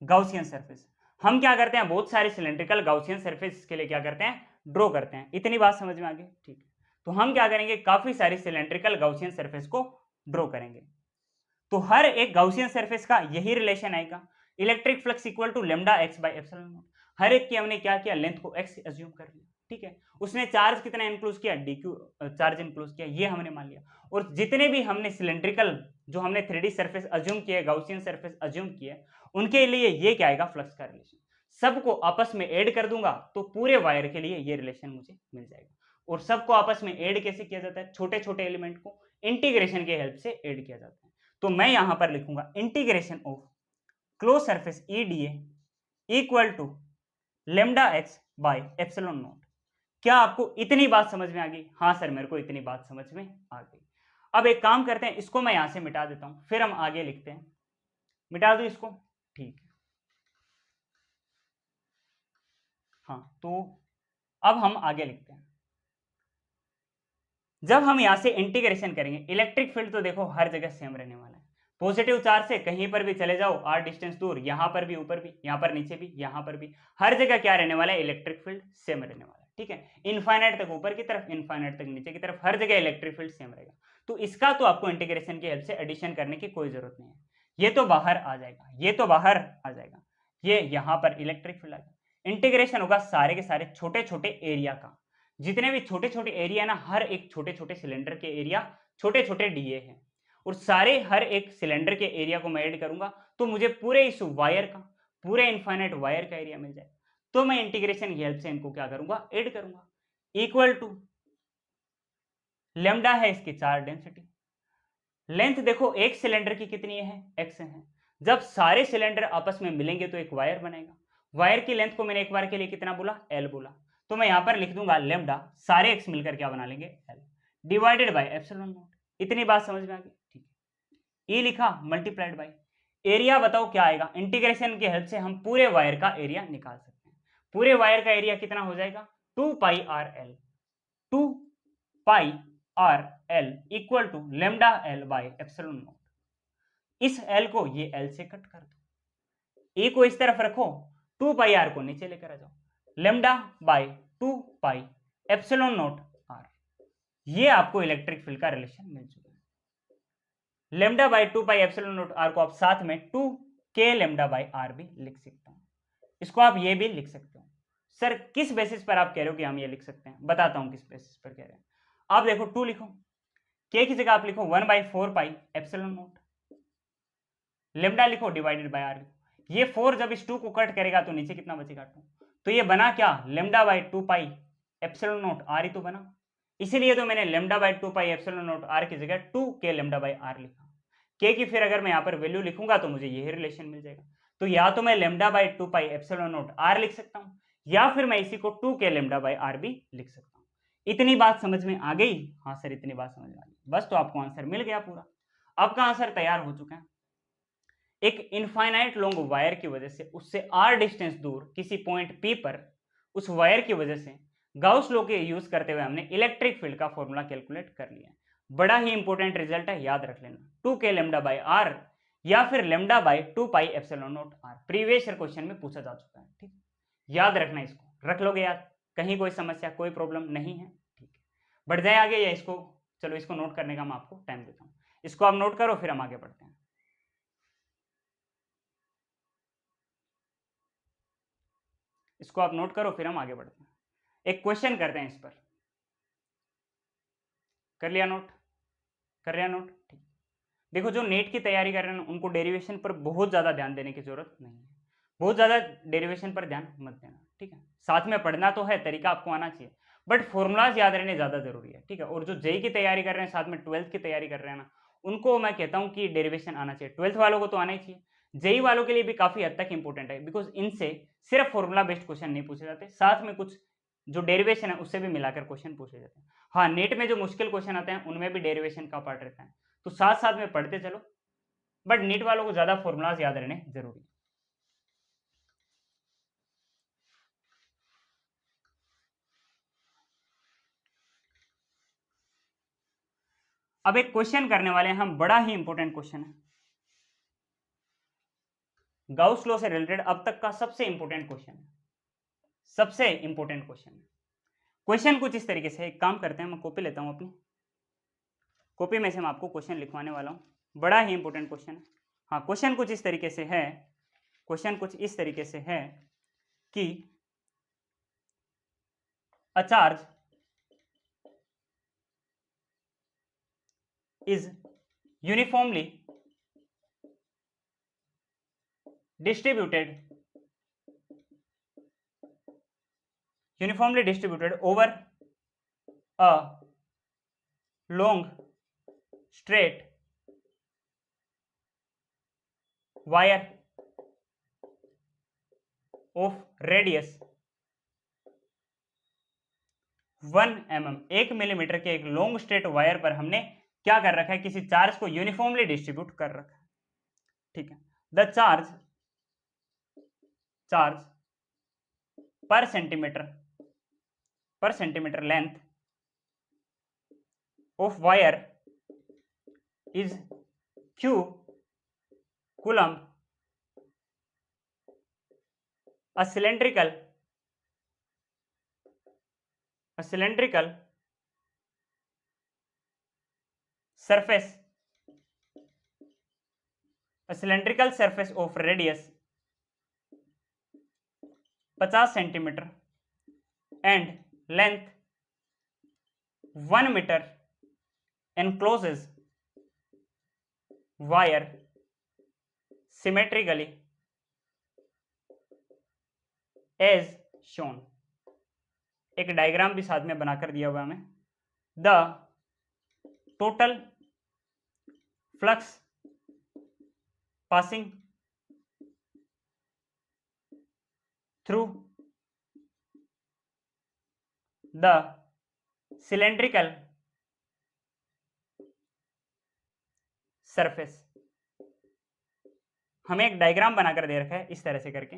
Gaussian surface. हम क्या करते हैं, बहुत सारे सिलेंड्रिकल गाउसियन सरफेस के लिए क्या करते हैं, ड्रॉ करते हैं। इतनी बात समझ में आ गई, ठीक है। तो हम क्या करेंगे, काफी सारी सिलेंड्रिकल गाउसियन सरफेस को ड्रॉ करेंगे। तो हर एक गाउसियन सरफेस का यही रिलेशन आएगा, electric flux equal to lambda X by epsilon naught. हर एक की हमने क्या किया, लेंथ को एक्स अज्यूम कर लिया, ठीक है। उसने चार्ज कितना इंक्लूज किया, डीक्यू चार्ज इंक्लूज किया, ये हमने मान लिया। और जितने भी हमने सिलेंड्रिकल जो हमने 3D सरफेस अज्यूम किए, गाउसियन सरफेस अज्यूम किए, उनके लिए ये क्या आएगा, फ्लक्स का रिलेशन। सबको आपस में ऐड कर दूंगा तो पूरे वायर के लिए ये रिलेशन मुझे मिल जाएगा। और सबको आपस में ऐड कैसे किया जाता है, छोटे छोटे एलिमेंट को इंटीग्रेशन के हेल्प से ऐड किया जाता है। तो मैं यहां पर लिखूंगा integration of close surface E D equal to lambda X by epsilon naught. क्या आपको इतनी बात समझ में आ गई? हाँ सर, मेरे को इतनी बात समझ में आ गई। अब एक काम करते हैं, इसको मैं यहां से मिटा देता हूं, फिर हम आगे लिखते हैं। मिटा दो इसको, ठीक है। हाँ, तो अब हम आगे लिखते हैं। जब हम यहां से इंटीग्रेशन करेंगे, इलेक्ट्रिक फील्ड तो देखो हर जगह सेम रहने वाला है। पॉजिटिव चार्ज से कहीं पर भी चले जाओ, आर डिस्टेंस दूर, यहां पर भी, ऊपर भी, यहां पर नीचे भी, यहां पर भी, हर जगह क्या रहने वाला है, इलेक्ट्रिक फील्ड सेम रहने वाला है, ठीक है। इनफाइनाइट तक ऊपर की तरफ, इनफाइनाइट तक नीचे की तरफ, हर जगह इलेक्ट्रिक फील्ड सेम रहेगा। तो इसका तो आपको इंटीग्रेशन की हेल्प से एडिशन करने की कोई जरूरत नहीं है। ये तो बाहर आ जाएगा, ये तो बाहर आ जाएगा, ये यहां पर इलेक्ट्रिक फील्ड आ जाएगा। इंटीग्रेशन होगा सारे के सारे छोटे छोटे एरिया का, जितने भी छोटे छोटे एरिया ना, हर एक छोटे छोटे सिलेंडर के एरिया छोटे छोटे डीए हैं, और सारे हर एक सिलेंडर के एरिया को मैं ऐड करूंगा तो मुझे पूरे इस वायर का, पूरे इनफाइनाइट वायर का एरिया मिल जाएगा। तो मैं इंटीग्रेशन की हेल्प से इनको क्या करूंगा, ऐड करूंगा। इक्वल टू लेमडा है इसकी चार्ज डेंसिटी, लेंथ देखो एक सिलेंडर की कितनी है, एक्स है। जब सारे सिलेंडर आपस में मिलेंगे तो एक वायर बनेगा। वायर की लेंथ को मैंने एक बार के लिए कितना बोला, एल बोला, तो मैं यहां पर लिख दूंगा लेमडा, सारे एक्स मिलकर क्या बना लेंगे, L, divided by epsilon naught. इतनी बात समझ में आ गई, ठीक है। ई लिखा, मल्टीप्लाइड बाय एरिया, बताओ क्या आएगा, इंटीग्रेशन की हेल्प से हम पूरे वायर का एरिया निकाल सकते हैं। पूरे वायर का एरिया कितना हो जाएगा, 2 pi R L, 2 pi R L equal to lambda L by epsilon naught. इस एल को ये एल से कट कर दो, ए को इस तरफ रखो, 2 पाई आर को नीचे लेकर आ जाओ, lambda by 2 pi epsilon naught R. ये आपको इलेक्ट्रिक फील्ड का रिलेशन मिल चुका है। Lambda by 2 pi epsilon naught R को आप साथ में 2 के लेमडा बाय आर भी लिख सकते हो। इसको आप ये भी लिख सकते हो। सर किस बेसिस पर आप कह रहे हो कि हम ये लिख सकते हैं, बताता हूं किस बेसिस पर कह रहे हैं। आप देखो 2 लिखो, के की जगह आप लिखो 1/4 पाई एप्सिलॉन नॉट, लेमडा लिखो डिवाइडेड बाय आर। ये 4 जब इस 2 को कट करेगा तो नीचे कितना बचेगा, 2। तो ये बना क्या, lambda by 2 pi epsilon naught R ही तो बना। इसीलिए तो मैंने lambda by 2 pi epsilon naught R की जगह 2 के लेमडा बाय आर लिखा। के की फिर अगर मैं यहाँ पर वैल्यू लिखूंगा तो मुझे यही रिलेशन मिल जाएगा। तो या तो मैं lambda by 2 pi epsilon naught R लिख सकता हूँ, या फिर मैं इसी को 2 के लेमडा बाय आर भी लिख सकता हूँ। इतनी बात समझ में आ गई? हाँ सर, इतनी बात समझ में आ गई, बस तो आपको आंसर मिल गया पूरा। आपका आंसर तैयार हो चुका है। एक इनफाइनाइट लॉन्ग वायर की वजह से उससे आर डिस्टेंस दूर किसी पॉइंट पी पर उस वायर की वजह से गाउस लॉ के यूज करते हुए हमने इलेक्ट्रिक फील्ड का फॉर्मूला कैलकुलेट कर लिया। बड़ा ही इंपॉर्टेंट रिजल्ट है, याद रख लेना, 2 के लेमडा बाय आर या फिर lambda by 2 pi epsilon naught R. Previous year question में पूछा जा चुका है, ठीक, याद रखना इसको। रख लोगे याद, कहीं कोई समस्या कोई प्रॉब्लम नहीं है। ठीक है, बढ़ जाए आगे या इसको, चलो इसको नोट करने का मैं आपको टाइम देता हूँ, इसको आप नोट करो फिर हम आगे बढ़ते हैं। इसको आप नोट करो फिर हम आगे बढ़ते हैं। एक क्वेश्चन करते हैं इस पर, कर लिया नोट, कर लिया नोट। ठीक, देखो जो नेट की तैयारी कर रहे हैं उनको डेरिवेशन पर बहुत ज्यादा ध्यान देने की जरूरत नहीं है, बहुत ज्यादा डेरिवेशन पर ध्यान मत देना। ठीक है, साथ में पढ़ना तो है, तरीका आपको आना चाहिए, बट फॉर्मूलाज याद रहने ज्यादा जरूरी है। ठीक है, और जो जेई की तैयारी कर रहे हैं, साथ में 12th की तैयारी कर रहे हैं ना, उनको मैं कहता हूं कि डेरिवेशन आना चाहिए। 12th वालों को तो आना ही चाहिए, जेई वालों के लिए भी काफी हद तक इंपॉर्टेंट है, बिकॉज इनसे सिर्फ फॉर्मूला बेस्ड क्वेश्चन नहीं पूछे जाते, साथ में कुछ जो डेरिवेशन है उससे भी मिलाकर क्वेश्चन पूछे जाते हैं। हाँ, नेट में जो मुश्किल क्वेश्चन आते हैं उनमें भी डेरिवेशन का पार्ट रहता है, तो साथ साथ में पढ़ते चलो, बट नीट वालों को ज्यादा फॉर्मूलाज याद रहने जरूरी है। अब एक क्वेश्चन करने वाले हैं हम, बड़ा ही इंपॉर्टेंट क्वेश्चन है, गाउस लॉ से रिलेटेड अब तक का सबसे इंपॉर्टेंट क्वेश्चन है, सबसे इंपॉर्टेंट क्वेश्चन है। क्वेश्चन कुछ इस तरीके से, एक काम करते हैं, मैं कॉपी लेता हूं अपनी, कॉपी में से मैं आपको क्वेश्चन लिखवाने वाला हूं, बड़ा ही इंपॉर्टेंट क्वेश्चन है। हाँ, क्वेश्चन कुछ इस तरीके से है, क्वेश्चन कुछ इस तरीके से है कि a charge is uniformly distributed over a long straight wire of radius 1 mm, 1 millimetre के एक लॉन्ग स्ट्रेट वायर पर हमने क्या कर रखा है, किसी चार्ज को यूनिफॉर्मली डिस्ट्रीब्यूट कर रखा है। ठीक है, the charge per centimetre length of wire is q coulomb, a cylindrical surface of radius 50 centimetre and length 1 metre encloses wire symmetrically as shown। एक डायग्राम भी साथ में बनाकर दिया हुआ हमें। The total flux passing through the cylindrical surface, हमें एक डायग्राम बनाकर दे रखा है इस तरह से करके।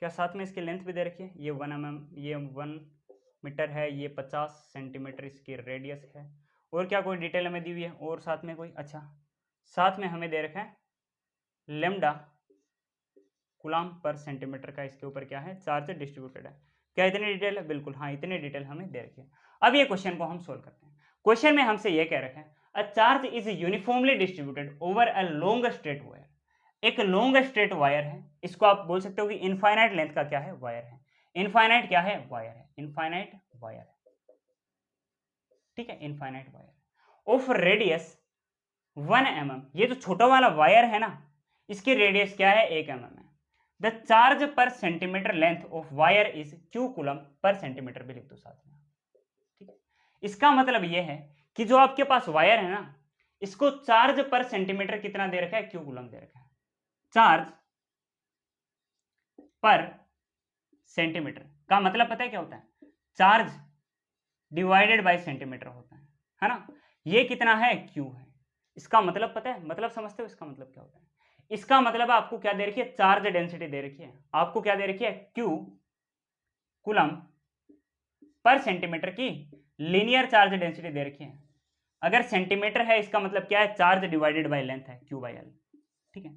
क्या साथ में इसकी लेंथ भी दे रखी है, ये 1 mm, ये 1 मीटर है, ये 50 सेंटीमीटर इसकी रेडियस है, और क्या कोई डिटेल हमें दी हुई है और साथ में कोई, अच्छा साथ में हमें दे रखा है लेमडा कूलम्ब पर सेंटीमीटर का इसके ऊपर क्या है, चार्ज डिस्ट्रीब्यूटेड है। क्या इतनी डिटेल है? बिल्कुल हाँ, इतनी डिटेल हमें दे रखी है। अब ये क्वेश्चन को हम सोल्व करते हैं। क्वेश्चन में हमसे ये कह रखा है a charge is uniformly distributed over a long straight wire. एक लॉन्ग स्ट्रेट वायर है, इसको आप बोल सकते हो कि इनफाइनाइट लेंथ का क्या है, वायर है। इनफाइनाइट क्या है, वायर है, इनफाइनाइट वायर है। ठीक है, infinite wire of radius 1 mm। ये जो छोटा वाला वायर है ना, इसकी रेडियस क्या है, 1 mm है। The charge per centimetre length of wire is q coulomb पर सेंटीमीटर भी लिख दो साथ में। ठीक है, इसका मतलब ये है कि जो आपके पास वायर है ना, इसको चार्ज पर सेंटीमीटर कितना दे रखा है, q कूलम्ब दे रखा है। चार्ज पर सेंटीमीटर का मतलब पता है क्या होता है, चार्ज डिवाइडेड बाय सेंटीमीटर होता है ना। ये कितना है, q है। इसका मतलब पता है, मतलब समझते हो इसका मतलब क्या होता है, इसका मतलब आपको क्या दे रखी है, चार्ज डेंसिटी दे रखी है। आपको क्या दे रखी है, क्यू कूलम पर सेंटीमीटर की लीनियर चार्ज डेंसिटी दे रखी है। अगर सेंटीमीटर है इसका मतलब क्या है, चार्ज डिवाइडेड बाय लेंथ है, क्यू बाय एल। ठीक है,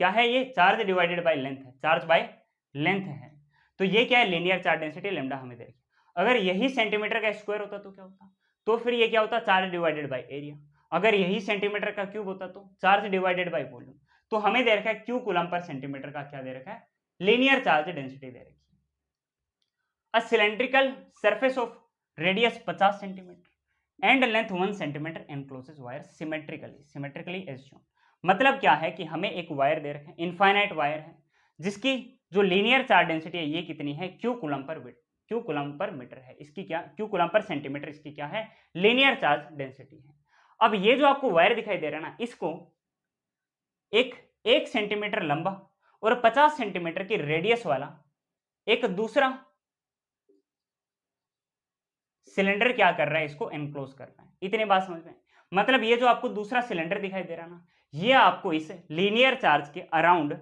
क्या है ये, चार्ज डिवाइडेड बाय लेंथ है, चार्ज बाय लेंथ है। तो ये क्या है, लीनियर चार्ज डेंसिटी लैम्डा हमें दे रखी है। अगर यही सेंटीमीटर का स्क्वायर होता तो क्या होता, तो फिर ये क्या होता, चार्ज डिवाइडेड बाय एरिया। अगर यही सेंटीमीटर का क्यूब होता तो चार्ज डिवाइडेड बाय वॉल्यूम। तो हमें दे रखा है क्यू कूलम पर सेंटीमीटर का क्या दे रखा है, लीनियर चार्ज डेंसिटी दे रखी है। A cylindrical surface of radius 50 centimetre and length 1 centimetre encloses wire symmetrically as shown. मतलब क्या है कि हमें एक वायर दे रखे हैं, इनफाइनाइट वायर है, जिसकी जो लीनियर चार्ज डेंसिटी है ये कितनी है, क्यू कूलम पर मीटर है। इसकी क्या, क्यू कूलम पर सेंटीमीटर, इसकी क्या है, लीनियर चार्ज डेंसिटी है। अब ये जो आपको वायर दिखाई दे रहा है ना, इसको एक सेंटीमीटर लंबा और 50 सेंटीमीटर की रेडियस वाला एक दूसरा सिलेंडर क्या कर रहा है, इसको एनक्लोज कर रहा है। इतनी बात समझ में, मतलब ये जो आपको दूसरा सिलेंडर दिखाई दे रहा है ना, ये आपको इस लीनियर चार्ज के अराउंड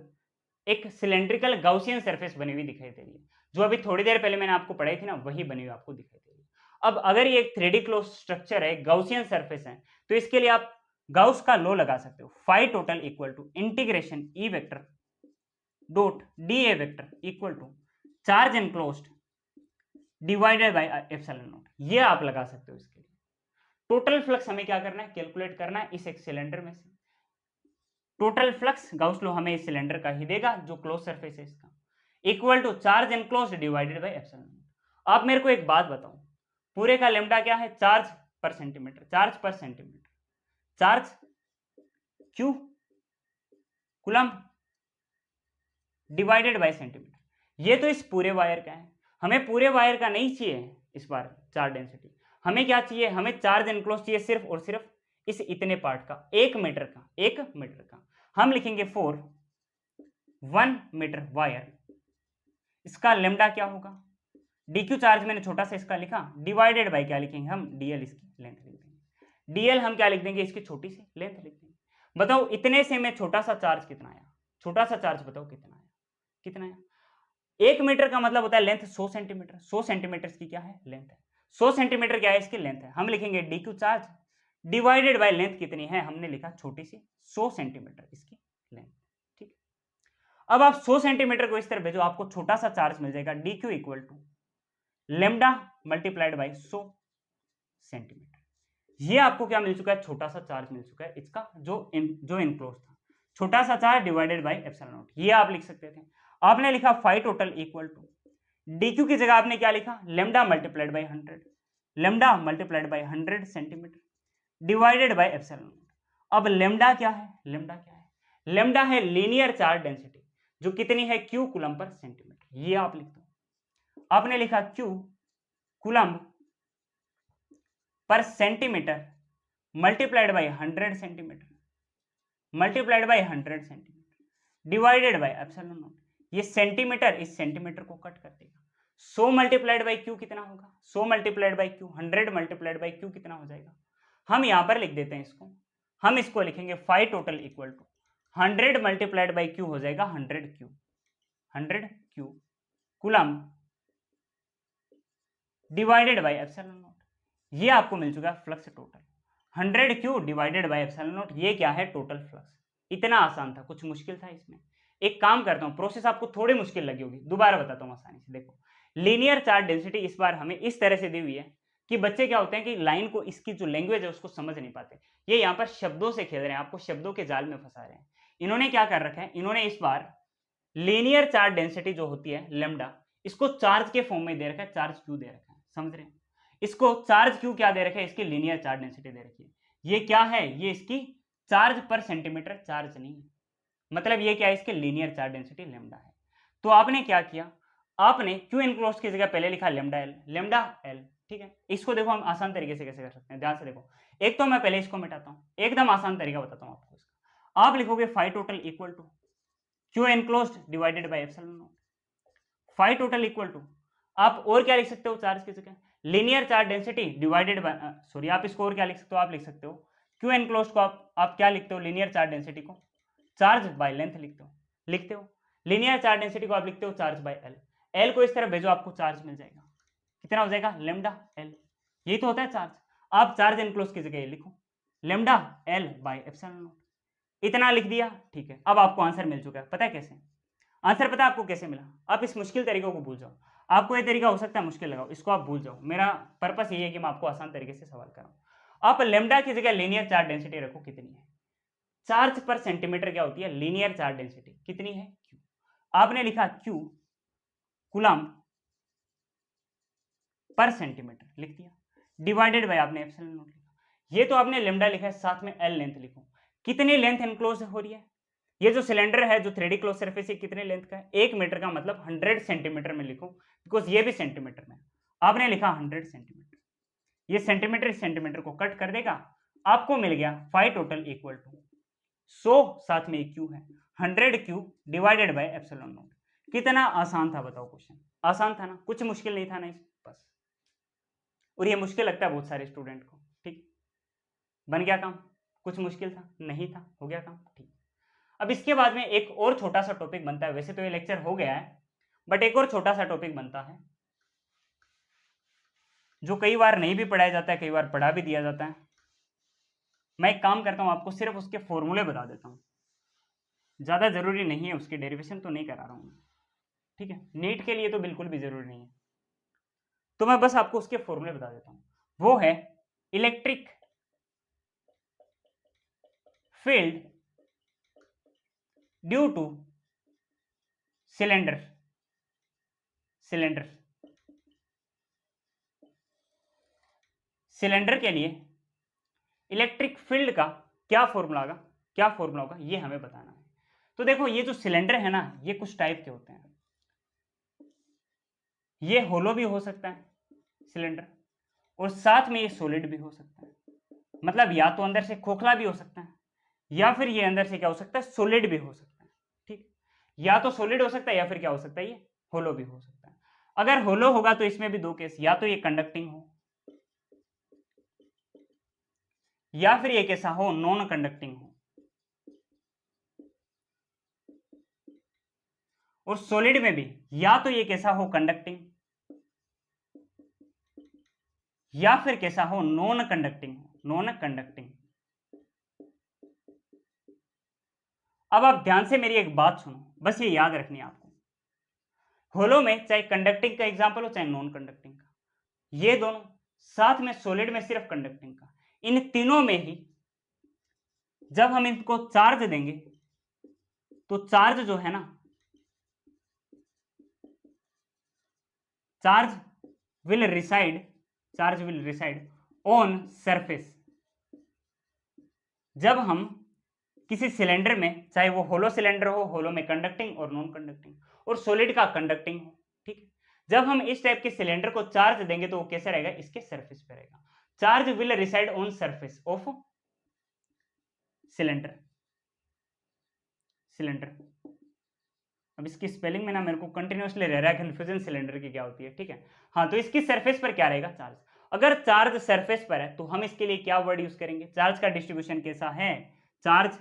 एक सिलेंड्रिकल गाउसियन सरफेस बनी हुई दिखाई दे रही है। जो अभी थोड़ी देर पहले मैंने आपको पढ़ाई थी ना, वही बनी हुई आपको दिखाई दे रही है। अब अगर ये एक 3D क्लोज स्ट्रक्चर है, गाउसियन सरफेस है, तो इसके लिए आप गाउस का लॉ लगा सकते हो, phi total equal to integration E vector dot D A vector equal to charge enclosed divided by epsilon naught. ये आप लगा सकते हो। इसके लिए टोटल फ्लक्स हमें क्या करना है, कैलकुलेट करना है इस एक सिलेंडर में से। टोटल फ्लक्स गाउस लॉ हमें इस सिलेंडर का ही देगा जो क्लोज सरफेस है इसका, equal to charge enclosed divided by epsilon naught. आप मेरे को एक बात बताओ, पूरे का लैम्डा क्या है, charge per centimetre, charge Q coulomb divided bye centimetre. ये तो इस पूरे वायर का है, हमें पूरे वायर का नहीं चाहिए इस बार चार्ज डेंसिटी। हमें क्या चाहिए, हमें चार्ज एनक्लोज चाहिए सिर्फ और सिर्फ इस इतने पार्ट का, 1 मीटर का। हम लिखेंगे फॉर 1 मीटर वायर, इसका लेमडा क्या होगा, डीक्यू चार्ज मैंने छोटा सा इसका लिखा, डिवाइडेड बाय क्या लिखेंगे हम, डीएल, इसकी लेंथ लिख देंगे। डीएल हम क्या लिख देंगे, इसकी छोटी सी लेंथ लिख देंगे। बताओ इतने से में छोटा सा चार्ज कितना आया, छोटा सा चार्ज बताओ कितना आया। 1 मीटर का मतलब होता है लेंथ 100 सेंटीमीटर, 100 सेंटीमीटर की क्या है, लेंथ है। 100 सेंटीमीटर क्या है, इसकी लेंथ है। हम लिखेंगे D Q charge divided by length कितनी है, हमने लिखा छोटी सी 100 सेंटीमीटर इसकी लेंथ। ठीक, अब आप 100 सेंटीमीटर को इस तरह भेजो, आपको छोटा सा चार्ज मिल जाएगा, D Q equal to lambda multiplied by 100 centimetre. ये आपको क्या मिल चुका है, छोटा सा चार्ज मिल चुका है इसका, जो इनक्लोज था, छोटा सा charge divided by epsilon naught. ये आप लिख सकते थे। आपने लिखा phi total equal to D Q की जगह आपने क्या लिखा, lambda multiplied by 100 centimetre divided by epsilon naught. अब लेमडा क्या है, लेमडा है लीनियर चार्ज डेंसिटी, जो कितनी है, क्यू कूलम पर सेंटीमीटर। ये आप लिख दो। आपने लिखा Q coulomb per centimetre multiplied by 100 centimetre divided by epsilon naught. ये सेंटीमीटर इस सेंटीमीटर को कट कर देगा। 100 मल्टीप्लाइड बाय क्यू कितना होगा, 100 multiplied by Q, 100 multiplied by Q कितना हो जाएगा, हम यहां पर लिख देते हैं इसको, हम इसको लिखेंगे phi total equal to 100 multiplied by Q हो जाएगा 100 Q coulomb divided by epsilon naught. ये आपको मिल चुका है flux total, 100 Q divided by epsilon naught. ये क्या है, टोटल फ्लक्स। इतना आसान था, कुछ मुश्किल था इसमें। एक काम करता हूं, प्रोसेस आपको थोड़ी मुश्किल लगी होगी, दोबारा बताता हूं आसानी से। देखो लीनियर चार्ज डेंसिटी इस बार हमें इस तरह से दी हुई है कि बच्चे क्या होते हैं कि लाइन को, इसकी जो लैंग्वेज है उसको समझ नहीं पाते। ये यहाँ पर शब्दों से खेल रहे हैं, आपको शब्दों के जाल में फंसा रहे हैं। इन्होंने क्या कर रखा है, इन्होंने इस बार लीनियर चार्ज डेंसिटी जो होती है लेमडा, इसको चार्ज के फॉर्म में दे रखा है, चार्ज क्यू दे रखा है, समझ रहे हैं। इसको चार्ज क्यू क्या दे रखा है, इसकी लीनियर चार्ज डेंसिटी दे रखी है। ये क्या है, ये इसकी चार्ज पर सेंटीमीटर चार्ज नहीं है, मतलब ये क्या है, इसके लीनियर चार्ज डेंसिटी लेमडा है। तो आपने क्या किया, आपने क्यू इनक्लोज की जगह पहले लिखा लेमडा एल। ठीक है, इसको देखो हम आसान तरीके से कैसे कर सकते हैं, ध्यान से देखो। एक तो मैं पहले इसको मिटाता हूं, एकदम आसान तरीका बताता हूं आपको इसका। आप लिखोगे phi total equal to Q enclosed divided by epsilon naught. Phi total equal to, आप और क्या लिख सकते हो चार्ज की जगह, linear charge density divided by, sorry आप इसको और क्या लिख सकते हो, आप लिख सकते हो क्यू एनक्लोज्ड को आप क्या लिखते हो, लीनियर चार्ज डेंसिटी को चार्ज बाय लेंथ लिखते हो। लीनियर चार्ज डेंसिटी को आप लिखते हो चार्ज बाय एल। एल को इस तरह भेजो, आपको चार्ज मिल जाएगा। कितना हो जाएगा? Lambda L. यही तो होता है चार्ज। आप चार्ज एनक्लोज की जगह लिखो lambda L by epsilon naught. इतना लिख दिया, ठीक है। अब आपको आंसर मिल चुका है। पता है कैसे आंसर? पता है आपको कैसे मिला? आप इस मुश्किल तरीकों को भूल जाओ। आपको ये तरीका हो सकता है मुश्किल लगाओ, इसको आप भूल जाओ। मेरा पर्पस ये है कि मैं आपको आसान तरीके से सवाल कराऊं। आप लेमडा की जगह लीनियर चार्ज डेंसिटी रखो, कितनी है? चार्ज पर सेंटीमीटर क्या होती है? लीनियर चार्ज डेंसिटी कितनी है? क्यू। आपने लिखा क्यू कूलम्ब पर सेंटीमीटर लिख दिया, डिवाइडेड बाय आपने एप्सिलॉन नॉट लिखा। ये तो आपने लेमडा लिखा है, साथ में एल लेंथ लिखो। कितनी लेंथ एनक्लोज हो रही है? ये जो सिलेंडर है, जो 3D क्लोज सरफेस है, कितने लेंथ का है? 1 मीटर का, मतलब 100 सेंटीमीटर में लिखो, बिकॉज ये भी सेंटीमीटर में। आपने लिखा 100 सेंटीमीटर। ये सेंटीमीटर सेंटीमीटर को कट कर देगा, आपको मिल गया फाई टोटल इक्वल टू 100, साथ में एक क्यू है, 100 Q divided by epsilon not. कितना आसान था बताओ क्वेश्चन? आसान था ना, कुछ मुश्किल नहीं था ना इस बस। और ये मुश्किल लगता है बहुत सारे स्टूडेंट को, ठीक। बन गया काम? कुछ मुश्किल था? नहीं था, हो गया काम, ठीक। अब इसके बाद में एक और छोटा सा टॉपिक बनता है। वैसे तो ये लेक्चर हो गया है, बट एक और छोटा सा टॉपिक बनता है जो कई बार नहीं भी पढ़ाया जाता है, कई बार पढ़ा भी दिया जाता है। मैं एक काम करता हूं, आपको सिर्फ उसके फॉर्मूले बता देता हूं, ज्यादा जरूरी नहीं है, उसकी डेरिवेशन तो नहीं करा रहा हूं, ठीक है। नीट के लिए तो बिल्कुल भी जरूरी नहीं है, तो मैं बस आपको उसके फॉर्मूले बता देता हूं। वो है electric field due two cylinder cylinder के लिए इलेक्ट्रिक फील्ड का क्या फॉर्मूला होगा, ये हमें बताना है। तो देखो, ये जो सिलेंडर है ना, ये कुछ टाइप के होते हैं। ये होलो भी हो सकता है सिलेंडर, और साथ में ये सॉलिड भी हो सकता है। मतलब या तो अंदर से खोखला भी हो सकता है, या फिर ये अंदर से क्या हो सकता है? सॉलिड भी हो सकता है, ठीक। या तो सॉलिड हो सकता है, या फिर क्या हो सकता है? ये होलो भी हो सकता है। अगर होलो होगा तो इसमें भी दो केस, या तो ये कंडक्टिंग हो, या फिर ये कैसा हो? नॉन कंडक्टिंग हो। और सॉलिड में भी या तो ये कैसा हो? कंडक्टिंग, या फिर कैसा हो? नॉन कंडक्टिंग हो, नॉन कंडक्टिंग। अब आप ध्यान से मेरी एक बात सुनो, बस ये याद रखनी है आपको। होलो में चाहे कंडक्टिंग का एग्जांपल हो, चाहे नॉन कंडक्टिंग का, ये दोनों, साथ में सॉलिड में सिर्फ कंडक्टिंग का, इन तीनों में ही जब हम इनको चार्ज देंगे तो चार्ज जो है ना, charge will reside on surface. जब हम किसी सिलेंडर में, चाहे वो होलो सिलेंडर हो, होलो में कंडक्टिंग और नॉन कंडक्टिंग, और सॉलिड का कंडक्टिंग हो, ठीक है, जब हम इस टाइप के सिलेंडर को चार्ज देंगे तो वो कैसे रहेगा? इसके सरफेस पे रहेगा। Charge will reside on surface of cylinder. अब इसकी स्पेलिंग में ना मेरे को कंटिन्यूअसली रह रहा है कंफ्यूजन, सिलेंडर की क्या होती है, ठीक है। हाँ, तो इसकी सरफेस पर क्या रहेगा? चार्ज। अगर चार्ज सरफेस पर है तो हम इसके लिए क्या वर्ड यूज करेंगे? चार्ज का डिस्ट्रीब्यूशन कैसा है? Charge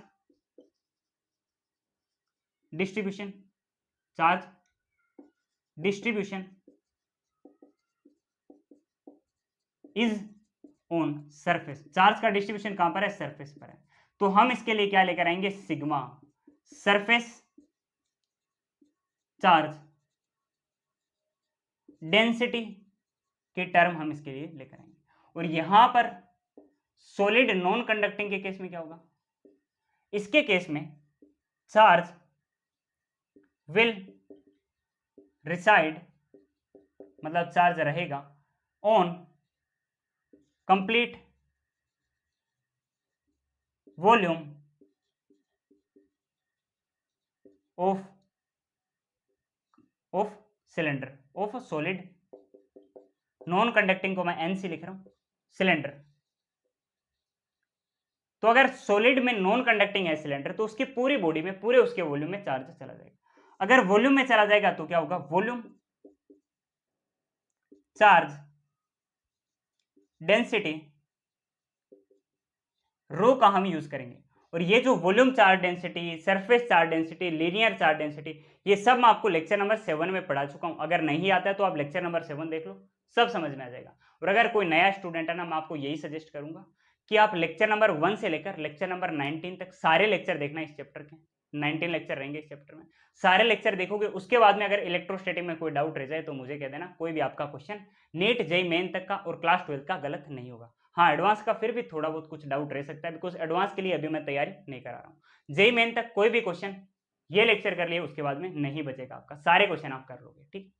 distribution is on surface. Charge का डिस्ट्रीब्यूशन कहां पर है? सरफेस पर है। तो हम इसके लिए क्या लेकर आएंगे? सिग्मा सरफेस चार्ज डेंसिटी के टर्म हम इसके लिए लेकर आएंगे। और यहां पर सॉलिड नॉन कंडक्टिंग के केस में क्या होगा? इसके केस में चार्ज विल रिसाइड, मतलब चार्ज रहेगा on complete volume of cylinder, of solid. Non conducting को मैं NC लिख रहा हूं, सिलेंडर। तो अगर सॉलिड में नॉन कंडक्टिंग है सिलेंडर, तो उसकी पूरी बॉडी में, पूरे उसके वॉल्यूम में चार्ज चला जाएगा। अगर वॉल्यूम में चला जाएगा तो क्या होगा? वॉल्यूम चार्ज डेंसिटी रो का हम यूज करेंगे। और ये जो volume charge density, surface charge density, linear charge density, ये सब मैं आपको लेक्चर नंबर 7 में पढ़ा चुका हूं। अगर नहीं आता है तो आप लेक्चर नंबर 7 देख लो, सब समझ में आ जाएगा। और अगर कोई नया स्टूडेंट है ना, मैं आपको यही सजेस्ट करूंगा कि आप लेक्चर नंबर 1 से लेकर लेक्चर नंबर 19 तक सारे लेक्चर देखना इस चैप्टर के। 19 लेक्चर रहेंगे इस चैप्टर में, सारे लेक्चर देखोगे। उसके बाद में अगर इलेक्ट्रोस्टैटिक में कोई डाउट रह जाए तो मुझे कह देना, कोई भी आपका क्वेश्चन नीट जेईई मेन तक का और क्लास 12 का गलत नहीं होगा। हाँ, एडवांस का फिर भी थोड़ा बहुत कुछ डाउट रह सकता है, बिकॉज एडवांस के लिए अभी मैं तैयारी नहीं करा रहा हूँ। जेईई मेन तक कोई भी क्वेश्चन ये लेक्चर कर लिए उसके बाद में नहीं बचेगा आपका, सारे क्वेश्चन आप कर लोगे। ठीक,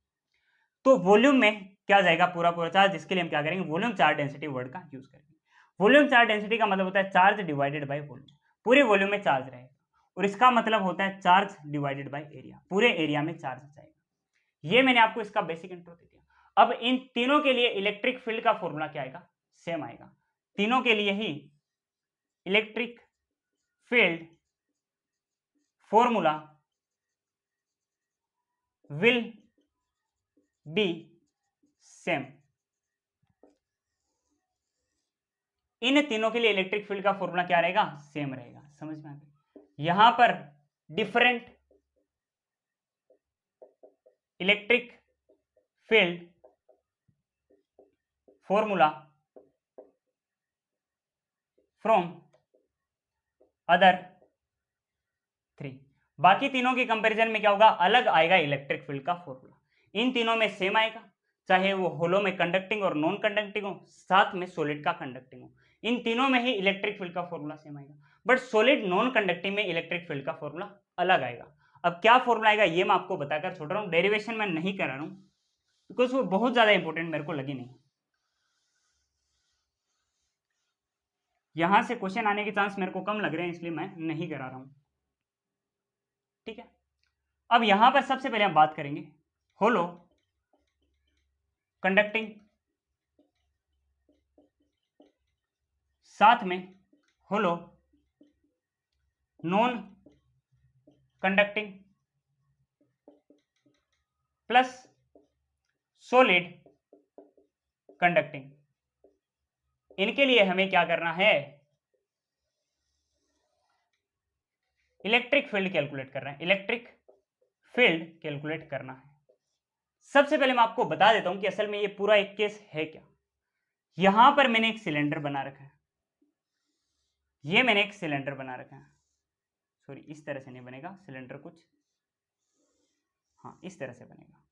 तो वॉल्यूम में क्या जाएगा, पूरा पूरा चार्ज, जिसके लिए हम क्या करेंगे, वॉल्यूम चार्ज डेंसिटी वर्ड का यूज करेंगे। वॉल्यूम चार्ज डेंसिटी का मतलब होता है चार्ज डिवाइडेड बाय वॉल्यूम, पूरे वॉल्यूम में चार्ज रहेगा। और इसका मतलब होता है चार्ज डिवाइडेड बाय एरिया, पूरे एरिया में चार्ज जाएगा। ये मैंने आपको इसका बेसिक इंट्रो दे दिया। अब इन तीनों के लिए इलेक्ट्रिक फील्ड का फॉर्मूला क्या आएगा, सेम आएगा। तीनों के लिए ही electric field formula will be same. इन तीनों के लिए इलेक्ट्रिक फील्ड का फॉर्मूला क्या रहेगा, सेम रहेगा। समझ में आ गया। यहां पर different electric field formula from other 3, बाकी तीनों की कंपैरिजन में क्या होगा, अलग आएगा इलेक्ट्रिक फील्ड का फॉर्मूला। इन तीनों में सेम आएगा, चाहे वो होलो में कंडक्टिंग और नॉन कंडक्टिंग हो, साथ में सॉलिड का कंडक्टिंग हो। इन तीनों में ही इलेक्ट्रिक फील्ड का फॉर्मूला सेम आएगा, बट सॉलिड नॉन कंडक्टिंग में इलेक्ट्रिक फील्ड का फॉर्मूला अलग आएगा। अब क्या फॉर्मूला आएगा ये मैं आपको बताकर छोड़ रहा हूँ, डेरिवेशन मैं नहीं करा रहा हूँ, बिकॉज वो बहुत ज्यादा इंपॉर्टेंट मेरे को लगी नहीं। यहां से क्वेश्चन आने के चांस मेरे को कम लग रहे हैं, इसलिए मैं नहीं करा रहा हूं। ठीक है, अब यहां पर सबसे पहले हम बात करेंगे होलो कंडक्टिंग, साथ में hollow non conducting plus solid conducting. इनके लिए हमें क्या करना है, इलेक्ट्रिक फील्ड कैलकुलेट करना है, इलेक्ट्रिक फील्ड कैलकुलेट करना है। सबसे पहले मैं आपको बता देता हूं कि असल में ये पूरा एक केस है क्या। यहां पर मैंने एक सिलेंडर बना रखा है, ये मैंने एक सिलेंडर बना रखा है, सॉरी इस तरह से नहीं बनेगा सिलेंडर, कुछ हाँ इस तरह से बनेगा।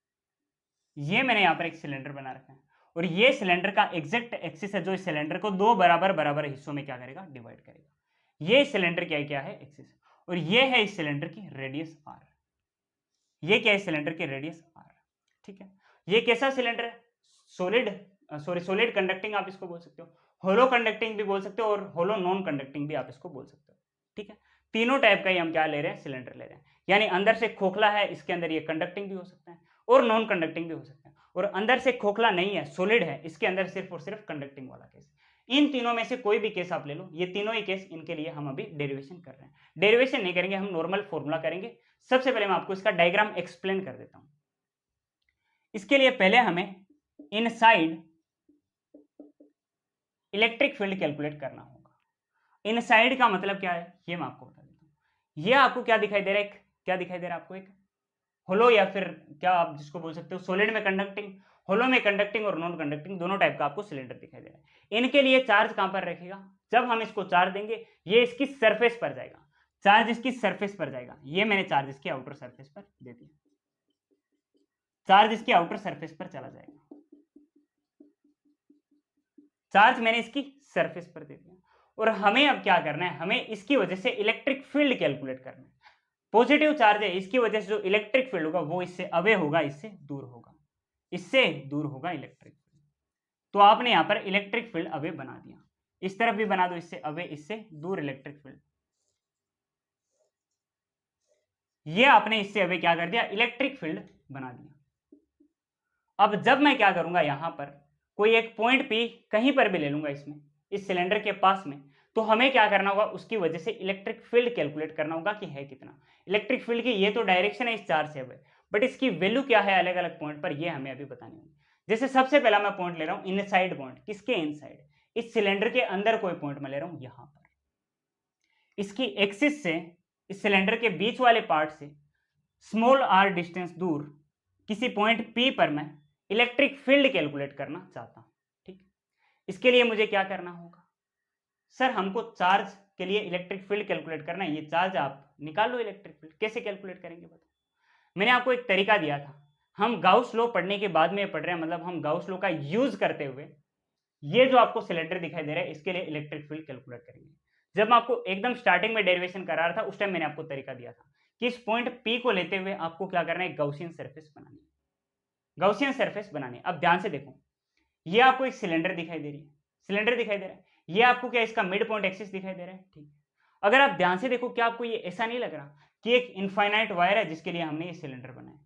ये मैंने यहां पर एक सिलेंडर बना रखा है, और ये सिलेंडर का एग्जैक्ट एक्सिस है जो इस सिलेंडर को दो बराबर बराबर हिस्सों में क्या करेगा, डिवाइड करेगा। ये सिलेंडर क्या है एक्सिस, और ये है इस सिलेंडर की रेडियस आर। ये क्या है सिलेंडर की रेडियस आर। ठीक है, ये कैसा सिलेंडर है, सॉलिड कंडक्टिंग आप इसको बोल सकते हो, होलो कंडक्टिंग भी बोल सकते हो, और होलो नॉन कंडक्टिंग भी आप इसको बोल सकते हो। ठीक है, तीनों टाइप का ही हम क्या ले रहे हैं, सिलेंडर ले रहे हैं। यानी अंदर से खोखला है, इसके अंदर ये कंडक्टिंग भी हो सकता है और नॉन कंडक्टिंग भी हो सकता है, और अंदर से खोखला नहीं है, सॉलिड है, इसके अंदर सिर्फ और सिर्फ कंडक्टिंग वाला केस। इन तीनों में से कोई भी केस आप ले लो, ये तीनों ही केस, इनके लिए हम अभी डेरिवेशन कर रहे हैं। डेरिवेशन नहीं करेंगे, हम नॉर्मल फॉर्मूला करेंगे। सबसे पहले मैं आपको इसका डायग्राम एक्सप्लेन कर देता हूं। इसके लिए पहले हमें इनसाइड इलेक्ट्रिक फील्ड कैलकुलेट करना होगा। इनसाइड का मतलब क्या है ये मैं आपको बता देता हूं। ये आपको क्या दिखाई दे रहा है, क्या दिखाई दे रहा है आपको, एक होलो या फिर क्या आप जिसको बोल सकते हो सॉलिड में कंडक्टिंग, होलो में कंडक्टिंग और नॉन कंडक्टिंग, दोनों टाइप का आपको सिलेंडर दिखाई दे रहा है। इनके लिए चार्ज कहां पर रखेगा, जब हम इसको चार्ज देंगे ये इसकी सरफेस पर जाएगा, चार्ज इसकी सरफेस पर जाएगा। ये मैंने चार्ज इसके आउटर सरफेस पर दे दिया, चार्ज इसके आउटर सरफेस पर चला जाएगा, चार्ज मैंने इसकी सरफेस पर दे दिया। और हमें अब क्या करना है, हमें इसकी वजह से इलेक्ट्रिक फील्ड कैलकुलेट करना है। पॉजिटिव चार्ज है, इसकी वजह से जो इलेक्ट्रिक फील्ड होगा वो इससे अवे होगा, इससे दूर होगा, इससे दूर होगा इलेक्ट्रिक फील्ड। तो आपने यहां पर इलेक्ट्रिक फील्ड अवे बना दिया, इस तरफ भी बना दो इससे अवे, इससे दूर इलेक्ट्रिक फील्ड। ये आपने इससे अवे क्या कर दिया, इलेक्ट्रिक फील्ड बना दिया। अब जब मैं क्या करूंगा, यहां पर कोई एक पॉइंट P कहीं पर भी ले लूंगा इसमें, इस सिलेंडर के पास में, तो हमें क्या करना होगा, उसकी वजह से इलेक्ट्रिक फील्ड कैलकुलेट करना होगा कि है कितना। इलेक्ट्रिक फील्ड की ये तो डायरेक्शन है इस चार्ज से अवे, बट इसकी वैल्यू क्या है अलग अलग पॉइंट पर, ये हमें अभी बतानी होगी। जैसे सबसे पहला मैं पॉइंट ले रहा हूं इनसाइड पॉइंट, किसके इनसाइड, इस सिलेंडर के अंदर कोई पॉइंट मैं ले रहा हूं यहां पर। इसकी एक्सिस से इस सिलेंडर के बीच वाले पार्ट से स्मॉल आर डिस्टेंस दूर किसी पॉइंट पी पर मैं इलेक्ट्रिक फील्ड कैलकुलेट करना चाहता हूं। ठीक, इसके लिए मुझे क्या करना होगा? सर हमको चार्ज के लिए इलेक्ट्रिक फील्ड कैलकुलेट करना है। ये चार्ज आप निकाल लो, इलेक्ट्रिक फील्ड कैसे कैलकुलेट करेंगे बताओ। मैंने आपको एक तरीका दिया था, हम गाउस लॉ पढ़ने के बाद में पढ़ रहे हैं, मतलब हम गाउस लॉ का यूज करते हुए ये जो आपको सिलेंडर दिखाई दे रहा है इसके लिए इलेक्ट्रिक फील्ड कैलकुलेट करेंगे। जब मैं आपको एकदम स्टार्टिंग में डेरिवेशन करा रहा था उस टाइम मैंने आपको तरीका दिया था कि इस पॉइंट पी को लेते हुए आपको क्या करना है, गॉसियन सरफेस बनानी है, गॉसियन सरफेस बनानी है। अब ध्यान से देखो, ये आपको एक सिलेंडर दिखाई दे रही है, सिलेंडर दिखाई दे रहा है, ये आपको क्या इसका मिड पॉइंट एक्सिस दिखाई दे रहा है। ठीक, अगर आप ध्यान से देखो, क्या आपको ये ऐसा नहीं लग रहा कि एक इनफाइनाइट वायर है जिसके लिए हमने ये सिलेंडर बनाया?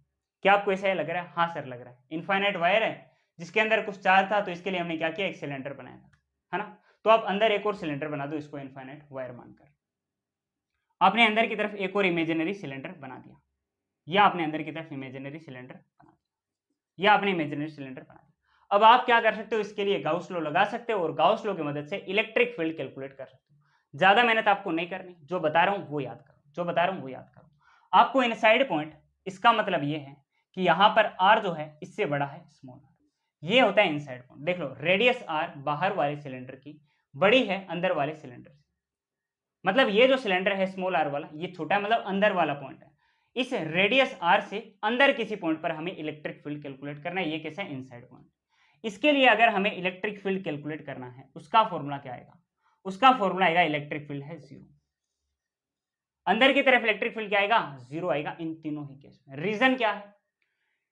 क्या आपको ऐसा लग रहा है? हाँ सर लग रहा है, इनफाइनाइट वायर है जिसके अंदर कुछ चार्ज था, तो इसके लिए हमने क्या किया, एक सिलेंडर बनाया था, है ना। तो आप अंदर एक और सिलेंडर बना दो इसको इनफाइनाइट वायर मानकर। आपने अंदर की तरफ एक और इमेजिनरी सिलेंडर बना दिया, या आपने अंदर की तरफ इमेजिनरी सिलेंडर बना दिया, या आपने इमेजिनरी सिलेंडर बना दिया। अब आप क्या कर सकते हो, इसके लिए गाउस लॉ लगा सकते हो और गाउस लॉ की मदद से इलेक्ट्रिक फील्ड कैलकुलेट कर सकते हो। ज्यादा मेहनत आपको नहीं करनी, जो बता रहा हूं वो याद करो, जो बता रहा हूं वो याद करो। आपको इनसाइड पॉइंट, इसका मतलब ये है कि यहां पर आर जो है इससे बड़ा है स्मॉल आर, ये होता है इनसाइड पॉइंट। देख लो, रेडियस आर बाहर वाले सिलेंडर की बड़ी है अंदर वाले सिलेंडर से, मतलब ये जो सिलेंडर है स्मॉल आर वाला ये छोटा है, मतलब अंदर वाला पॉइंट है। इस रेडियस आर से अंदर किसी पॉइंट पर हमें इलेक्ट्रिक फील्ड कैलकुलेट करना है, ये कैसा है, इनसाइड पॉइंट। इसके लिए अगर हमें इलेक्ट्रिक फील्ड कैलकुलेट करना है उसका फॉर्मूला क्या आएगा? उसका फॉर्मूला आएगा इलेक्ट्रिक फील्ड है जीरो। अंदर की तरफ इलेक्ट्रिक फील्ड क्या आएगा? जीरो आएगा इन तीनों ही केस में। रीजन क्या है?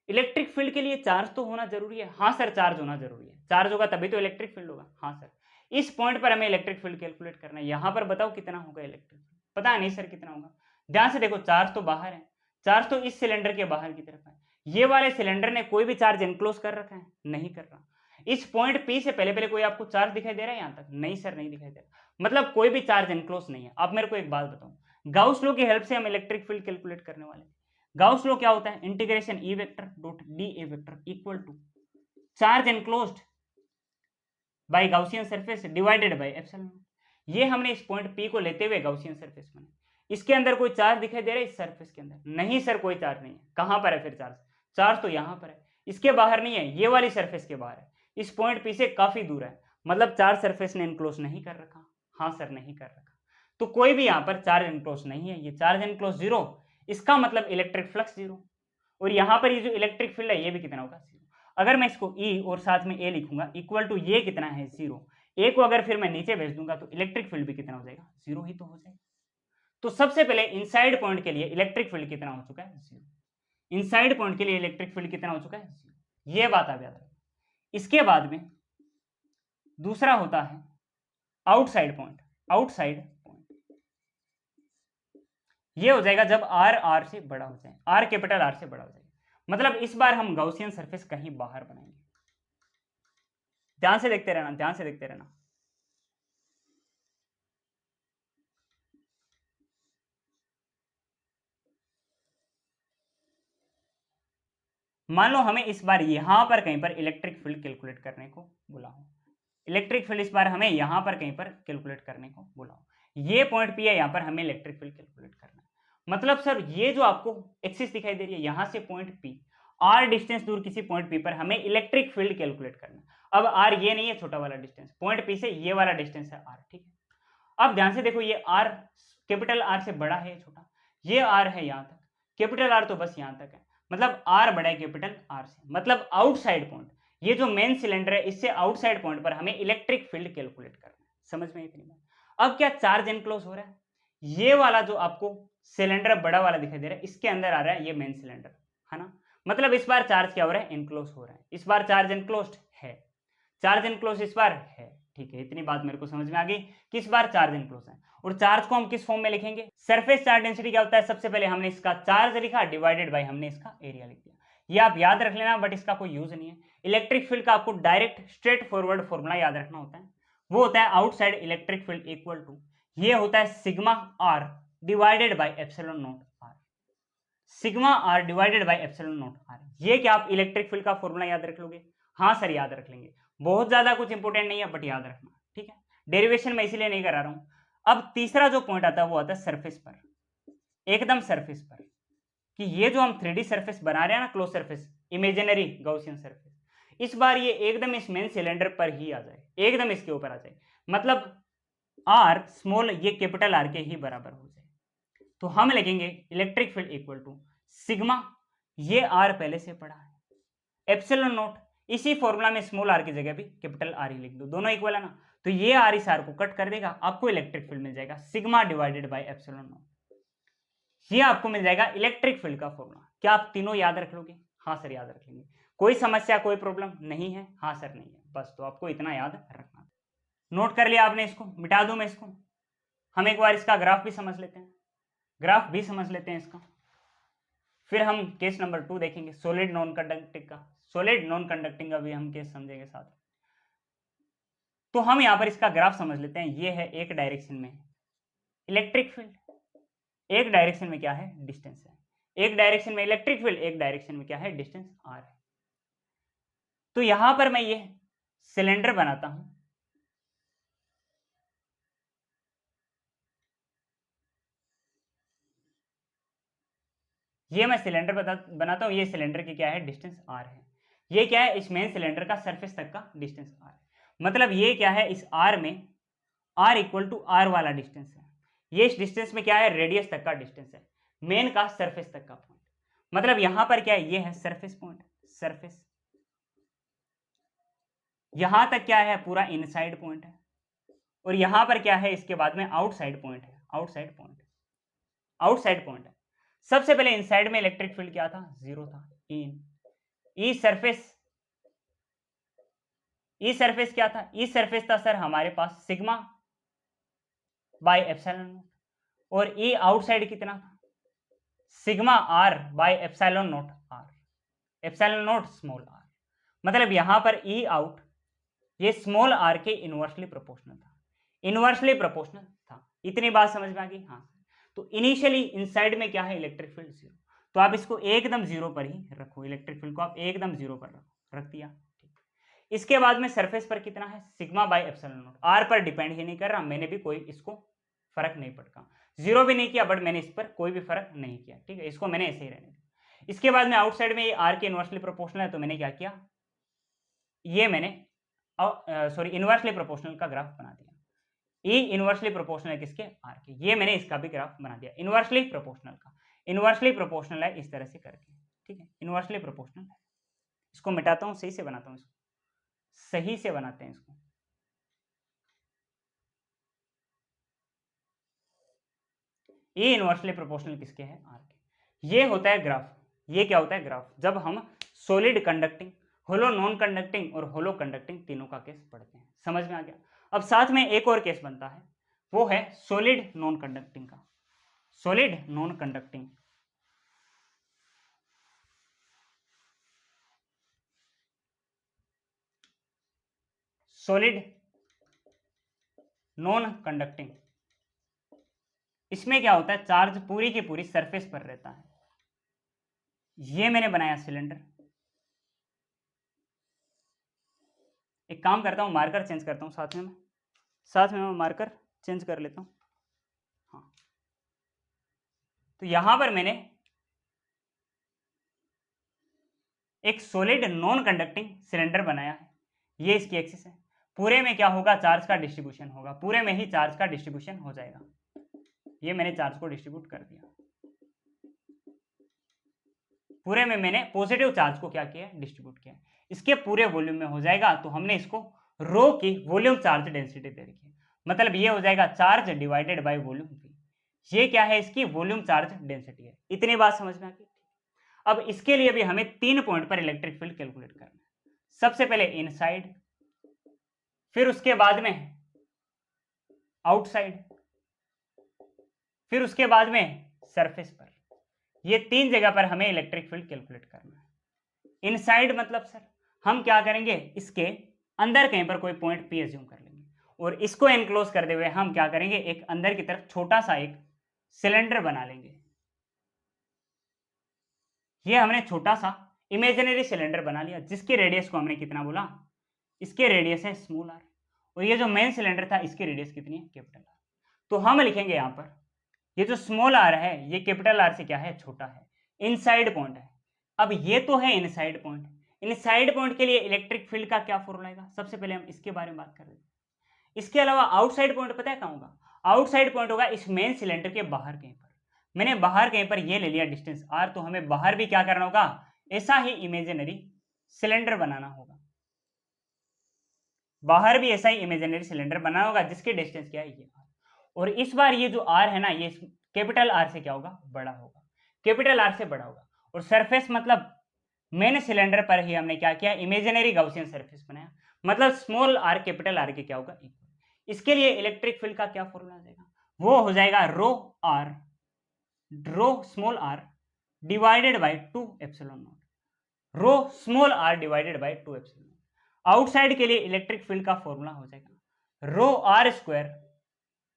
इलेक्ट्रिक फील्ड के लिए चार्ज तो होना जरूरी है। हाँ सर चार्ज होना जरूरी है, चार्ज होगा तभी तो इलेक्ट्रिक फील्ड होगा। हाँ सर, इस पॉइंट पर हमें इलेक्ट्रिक फील्ड कैलकुलेट करना है। यहां पर बताओ कितना होगा इलेक्ट्रिक फील्ड? पता नहीं सर कितना होगा। ध्यान से देखो, चार्ज तो बाहर है, चार्ज तो इस सिलेंडर के बाहर की तरफ है। ये वाले सिलेंडर ने कोई भी चार्ज एनक्लोज कर रखा है? नहीं कर रहा। इस पॉइंट पी से पहले पहले कोई आपको चार्ज दिखाई दे रहा है यहां तक? नहीं सर नहीं दिखाई दे रहा, मतलब कोई भी चार्ज एनक्लोज नहीं है। अब मेरे को एक बात बताओ, गाउस लॉ की हेल्प से हम इलेक्ट्रिक फील्ड कैलकुलेट करने वाले हैं। गाउस लॉ क्या होता है? Integration E vector dot D A vector equal to charge enclosed by Gaussian surface divided by epsilon. ये हमने इस पॉइंट पी को लेते हुए गाउसियन सरफेस बना। इसके अंदर कोई चार्ज दिखाई दे रहा है इस सरफेस के अंदर? नहीं सर कोई चार्ज नहीं है। कहां पर है फिर चार्ज? चार्ज तो यहां पर है, इसके बाहर नहीं है, ये वाली सरफेस के बाहर है, इस पॉइंट पी से काफी दूर है, मतलब चार्ज सरफेस ने एनक्लोज नहीं कर रखा। हाँ सर नहीं कर रखा, तो कोई भी यहां पर चार्ज एनक्लोज नहीं है, ये चार्ज एनक्लोज जीरो, इसका मतलब इलेक्ट्रिक फ्लक्स जीरो। और यहां पर ये जो इलेक्ट्रिक फील्ड है ये भी कितना होगा? जीरो। अगर मैं इसको E और साथ में A लिखूंगा इक्वल टू ये कितना है? जीरो। A को अगर फिर मैं नीचे भेज दूंगा तो इलेक्ट्रिक फील्ड भी कितना हो जाएगा? जीरो ही तो हो जाएगा। तो सबसे पहले इनसाइड पॉइंट के लिए इलेक्ट्रिक फील्ड कितना हो चुका है? जीरो। इनसाइड पॉइंट के लिए इलेक्ट्रिक फील्ड कितना हो चुका है? जीरो। ये बात आप याद रखें। इसके बाद में दूसरा होता है आउटसाइड पॉइंट। आउटसाइड पॉइंट ये हो जाएगा जब R से बड़ा हो जाए, R कैपिटल R से बड़ा हो जाएगा, मतलब इस बार हम गाउसियन सरफेस कहीं बाहर बनाएंगे। ध्यान से देखते रहना, ध्यान से देखते रहना। मान लो हमें इस बार यहां पर कहीं पर इलेक्ट्रिक फील्ड कैलकुलेट करने को बोला हो, इलेक्ट्रिक फील्ड इस बार हमें यहां पर कहीं पर कैलकुलेट करने को बोला हो, ये पॉइंट पी है, यहां पर हमें इलेक्ट्रिक फील्ड कैलकुलेट करना है। मतलब सर ये जो आपको एक्सिस दिखाई दे रही है यहां से पॉइंट पी, आर डिस्टेंस दूर किसी पॉइंट पी पर हमें इलेक्ट्रिक फील्ड कैलकुलेट करना है। अब आर ये नहीं है छोटा वाला डिस्टेंस, पॉइंट पी से ये वाला डिस्टेंस है आर, ठीक है। अब ध्यान से देखो, ये आर कैपिटल आर से बड़ा है छोटा, ये आर है यहां तक, कैपिटल आर तो बस यहां तक है, मतलब आर बड़ा है कैपिटल आर से, मतलब आउटसाइड पॉइंट, ये जो मेन सिलेंडर है इससे आउटसाइड पॉइंट पर हमें इलेक्ट्रिक फील्ड कैलकुलेट करना है। समझ में इतनी बात? अब क्या चार्ज एनक्लोज हो रहा है? ये वाला जो आपको सिलेंडर बड़ा वाला दिखाई दे रहा है इसके अंदर आ रहा है ये मेन सिलेंडर, है ना, मतलब इस बार चार्ज क्या हो रहा है? एनक्लोज हो रहा है। इस बार चार्ज एनक्लोज्ड है, चार्ज एनक्लोज इस बार है, ठीक है। इतनी बात मेरे को समझ में आ गई कि इस बार चार्ज एनक्लोज है। और चार्ज को हम किस फॉर्म में लिखेंगे? सरफेस चार्ज डेंसिटी क्या होता है? सबसे पहले हमने इसका चार्ज लिखा डिवाइडेड बाय हमने इसका एरिया लिख दिया। ये आप याद रख लेना, बट इसका कोई यूज नहीं है। इलेक्ट्रिक फील्ड का आपको डायरेक्ट स्ट्रेट फॉरवर्ड फॉर्मूला याद रखना होता है, वो होता है outside electric field equal to, ये होता है sigma R divided by epsilon naught R, sigma R divided by epsilon naught R. ये क्या आप इलेक्ट्रिक फील्ड का फॉर्मूला याद रख लोगे? हाँ सर याद रख लेंगे, बहुत ज्यादा कुछ इंपॉर्टेंट नहीं है बट याद रखना, ठीक है। डेरिवेशन में इसीलिए नहीं करा रहा हूं। अब तीसरा जो पॉइंट आता है वो आता है सरफेस पर, एकदम सरफेस पर, कि ये जो हम 3D सरफेस बना रहे हैं ना, close surface, imaginary Gaussian surface, इस बार ये एकदम इस मेन सिलेंडर पर ही आ जाए, एकदम इसके ऊपर आ जाए, मतलब आर स्मॉल ये कैपिटल आर के ही बराबर हो जाए। तो हम लिखेंगे electric field equal to sigma, ये आर पहले से पढ़ा है, एप्सिलॉन नॉट, इसी फॉर्मूला में स्मॉल आर की जगह भी कैपिटल आर ही लिख दो, दोनों इक्वल है ना, तो ये आर इस आर को कट कर देगा, आपको इलेक्ट्रिक फील्ड मिल जाएगा sigma divided by epsilon naught. ये आपको मिल जाएगा इलेक्ट्रिक फील्ड का फॉर्मूला। क्या आप तीनों याद रख लोगे? हाँ सर याद रख लेंगे। कोई समस्या, कोई प्रॉब्लम नहीं है? हाँ सर नहीं है, बस तो आपको इतना याद रखना। नोट कर लिया आपने, इसको मिटा दूं मैं इसको, हम एक बार इसका ग्राफ भी समझ लेते हैं, ग्राफ भी समझ लेते हैं इसका, फिर हम केस नंबर 2 देखेंगे सॉलिड नॉन कंडक्टिंग का, सॉलिड नॉन कंडक्टिंग का भी हम केस समझेंगे साथ। तो हम यहां पर इसका ग्राफ समझ लेते हैं। ये है एक डायरेक्शन में इलेक्ट्रिक फील्ड, एक डायरेक्शन में क्या है? डिस्टेंस है। एक डायरेक्शन में इलेक्ट्रिक फील्ड, एक डायरेक्शन में क्या है? डिस्टेंस आर है। तो यहां पर मैं ये सिलेंडर बनाता हूं, ये मैं सिलेंडर बनाता हूं, ये सिलेंडर की क्या है? डिस्टेंस आर है। ये क्या है? इस मेन सिलेंडर का सरफेस तक का डिस्टेंस आर है। मतलब ये क्या है? इस आर में आर इक्वल टू आर वाला डिस्टेंस है। ये इस डिस्टेंस में क्या है? रेडियस तक का डिस्टेंस है, मेन का सरफेस तक का पॉइंट। मतलब यहां पर क्या है? ये है सरफेस पॉइंट, सरफेस। यहां तक क्या है? पूरा इनसाइड पॉइंट है। और यहां पर क्या है? इसके बाद में आउटसाइड पॉइंट है, आउटसाइड पॉइंट, आउटसाइड पॉइंट है। सबसे पहले इनसाइड में इलेक्ट्रिक फील्ड क्या था? जीरो था। ई सरफेस, ई सरफेस क्या था? ई सरफेस था सर हमारे पास सिग्मा बाय एप्सिलॉन नॉट, और ई आउटसाइड कितना था? Sigma R by epsilon naught R, epsilon naught small R. मतलब यहां पर ई आउट ये स्मॉल आर के इनवर्सली प्रोपोर्शनल था, इनवर्सली प्रोपोर्शनल था। इतनी बात समझ में आ गई? हाँ। तो इनिशियली इनसाइड में क्या है? इलेक्ट्रिक फील्ड जीरो, तो आप इसको एकदम जीरो पर ही रखो, इलेक्ट्रिक फील्ड को आप एकदम जीरो पर रख दिया। इसके बाद में सरफेस पर कितना है? Sigma by epsilon naught, R पर डिपेंड ही नहीं कर रहा, मैंने भी कोई इसको फर्क नहीं पड़ता, जीरो भी नहीं किया, बट मैंने इस पर कोई भी फर्क नहीं किया, ठीक है, इसको मैंने ऐसे ही रहने दिया। इसके बाद में आउटसाइड में ये आर के इनवर्सली प्रोपोर्शनल है, तो मैंने क्या किया? ये मैंने सॉरी इनवर्सली प्रोपोर्शनल का ग्राफ बना दिया। ई इनवर्सली प्रोपोर्शनल है किसके? आर के। ये मैंने इसका भी ग्राफ बना दिया इनवर्सली प्रोपोर्शनल का। इनवर्सली प्रोपोर्शनल है इस तरह से करके, ठीक है, इनवर्सली प्रोपोर्शनल है। इसको मिटाता हूं, सही से बनाता हूं, इसको सही से बनाते हैं इसको। ये इनवर्सली प्रोपोर्शनल किसके है? आर के। ये होता है ग्राफ। ये क्या होता है? ग्राफ। जब हम सॉलिड कंडक्टिंग, होलो नॉन कंडक्टिंग और होलो कंडक्टिंग तीनों का केस पढ़ते हैं। समझ में आ गया? अब साथ में एक और केस बनता है, वो है सॉलिड नॉन कंडक्टिंग का, solid non conducting. Solid non conducting, इसमें क्या होता है? चार्ज पूरी की पूरी सरफेस पर रहता है। ये मैंने बनाया सिलेंडर। एक काम करता हूं, मार्कर चेंज करता हूं, साथ में मैं मार्कर चेंज कर लेता हूं। हाँ, तो यहां पर मैंने एक सॉलिड नॉन कंडक्टिंग सिलेंडर बनाया है। ये इसकी एक्सिस है। पूरे में क्या होगा? चार्ज का डिस्ट्रीब्यूशन होगा, पूरे में ही चार्ज का डिस्ट्रीब्यूशन हो जाएगा। ये मैंने चार्ज को डिस्ट्रीब्यूट कर दिया, पूरे में मैंने पॉजिटिव चार्ज को क्या किया? डिस्ट्रीब्यूट किया। इसके पूरे वॉल्यूम में हो जाएगा, तो हमने इसको रो की वॉल्यूम चार्ज डेंसिटी दे रखी है। मतलब ये हो जाएगा charge divided by volume v। ये क्या है? इसकी वॉल्यूम चार्ज डेंसिटी है। इतनी बात समझ में आ गई? अब इसके लिए भी हमें 3 पॉइंट पर इलेक्ट्रिक फील्ड कैलकुलेट करना है। सबसे पहले इनसाइड, फिर उसके बाद में आउटसाइड, फिर उसके बाद में सरफेस पर। ये 3 जगह पर हमें इलेक्ट्रिक फील्ड कैलकुलेट करना है। इनसाइड मतलब सर हम क्या करेंगे? इसके अंदर कहीं पर कोई पॉइंट पी एज्यूम कर लेंगे, और इसको एनक्लोज करते हुए हम क्या करेंगे? एक अंदर की तरफ छोटा सा एक सिलेंडर बना लेंगे। ये हमने छोटा सा इमेजिनरी सिलेंडर बना लिया, जिसके रेडियस को हमने कितना बोला? इसके रेडियस है स्मॉल आर, और ये जो मेन सिलेंडर था इसकी रेडियस कितनी है? Capital R. तो हम लिखेंगे यहां पर ये जो स्मॉल आर है ये कैपिटल आर से क्या है, छोटा है, इनसाइड पॉइंट है। अब ये तो है इनसाइड पॉइंट, इनसाइड पॉइंट के लिए इलेक्ट्रिक फील्ड का क्या फॉर्मूला आएगा, सबसे पहले हम इसके बारे में बात कर रहे हैं। इसके अलावा आउटसाइड पॉइंट पता है कहां होगा, आउटसाइड पॉइंट होगा इस मेन सिलेंडर के बाहर कहीं पर। मैंने बाहर कहीं पर ये ले लिया डिस्टेंस आर, तो हमें बाहर भी क्या करना होगा, ऐसा ही इमेजिनरी सिलेंडर बनाना होगा, बाहर भी ऐसा ही इमेजिनरी सिलेंडर बनाना होगा जिसकी डिस्टेंस क्या है ये आर। और इस बार ये जो आर है ना ये कैपिटल आर से क्या होगा, बड़ा होगा, कैपिटल आर से बड़ा होगा। और सरफेस मतलब मेन सिलेंडर पर ही हमने क्या किया, इमेजिनरी गॉसियन सरफेस बनाया, मतलब स्मॉल आर कैपिटल आर के क्या होगा, इक्वल। इसके लिए इलेक्ट्रिक फील्ड का क्या फॉर्मूला हो जाएगा, वो हो जाएगा rho small R divided by 2 epsilon naught, rho small R divided by 2 epsilon naught. Outside के लिए इलेक्ट्रिक फील्ड का फॉर्मूला हो जाएगा rho R square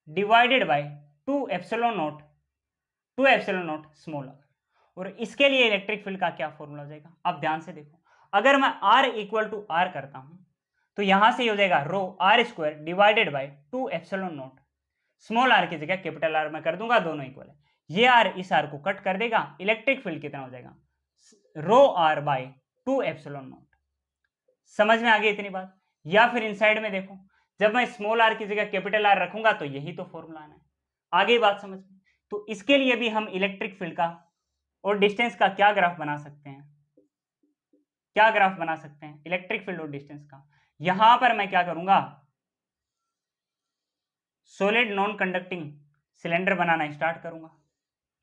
divided by 2 epsilon naught small R. और इसके लिए इलेक्ट्रिक फील्ड का क्या फॉर्मूला हो जाएगा, आप ध्यान से देखो, अगर मैं r इक्वल टू आर करता हूं तो यहां से हो जाएगा rho R square divided by 2 epsilon naught, small R की जगह कैपिटल आर मैं कर दूंगा, दोनों इक्वल है, ये आर इस आर को कट कर देगा, इलेक्ट्रिक फील्ड कितना हो जाएगा, rho are bye 2 epsilon not. समझ में आ गई इतनी बात। या फिर इनसाइड में देखो, जब मैं स्मॉल आर की जगह कैपिटल आर रखूंगा तो यही तो फॉर्मूला आना है, आ गई बात समझ में। तो इसके लिए भी हम इलेक्ट्रिक फील्ड का और डिस्टेंस का क्या ग्राफ बना सकते हैं, क्या ग्राफ बना सकते हैं, इलेक्ट्रिक फील्ड और डिस्टेंस का। यहां पर मैं क्या करूंगा, सॉलिड नॉन कंडक्टिंग सिलेंडर बनाना स्टार्ट करूंगा,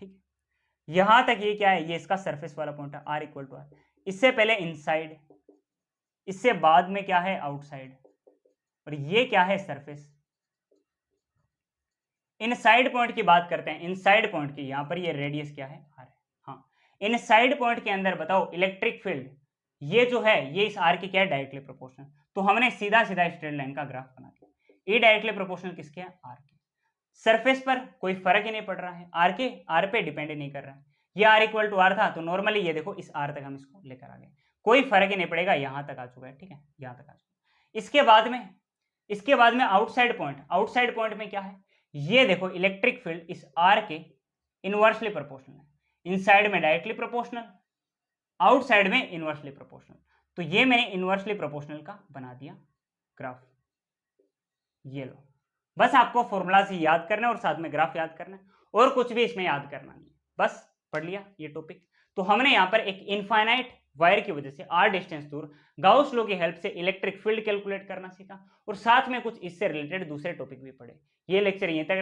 ठीक है। यहां तक ये क्या है, ये इसका सरफेस वाला पॉइंट है आर इक्वल टू आर, इससे पहले इनसाइड, इससे बाद में क्या है आउटसाइड, और ये क्या है सरफेस। इनसाइड पॉइंट की बात करते हैं, इनसाइड पॉइंट की, यहां पर ये रेडियस क्या है, आर है। हाँ, इनसाइड पॉइंट के अंदर बताओ इलेक्ट्रिक फील्ड ये जो है ये इस आर की क्या है, डायरेक्टली प्रोपोर्शनल। तो हमने सीधा सीधा स्ट्रेट लाइन का ग्राफ बना दिया, ये डायरेक्टली प्रोपोर्शनल किसके है, आर के। सरफेस पर कोई फर्क ही नहीं पड़ रहा है, आर पे डिपेंड नहीं कर रहा है, ये आर इक्वल टू आर था, तो नॉर्मली ये देखो इस आर तक हम इसको लेकर आ गए, कोई फर्क ही नहीं पड़ेगा, यहां तक आ चुका है, ठीक है, यहां तक आ चुका। इसके बाद में आउटसाइड पॉइंट में क्या है, ये देखो इलेक्ट्रिक फील्ड इस आर के इनवर्सली प्रोपोर्शनल है, इनसाइड में डायरेक्टली प्रोपोर्शनल, आउटसाइड में इनवर्सली प्रोपोर्शनल। तो ये मैंने इनवर्सली प्रोपोर्शनल का बना दिया ग्राफ, ये लो। बस आपको फॉर्मूला से याद करना है और साथ में ग्राफ याद करना है, और कुछ भी इसमें याद करना नहीं, बस पढ़ लिया ये टॉपिक। तो हमने यहाँ पर एक इनफाइनाइट वायर की वजह से आर डिस्टेंस दूर गाउस लॉ की हेल्प से इलेक्ट्रिक फील्ड कैलकुलेट करना सीखा, और साथ में कुछ इससे रिलेटेड दूसरे टॉपिक भी पढ़े। ये लेक्चर यहीं तक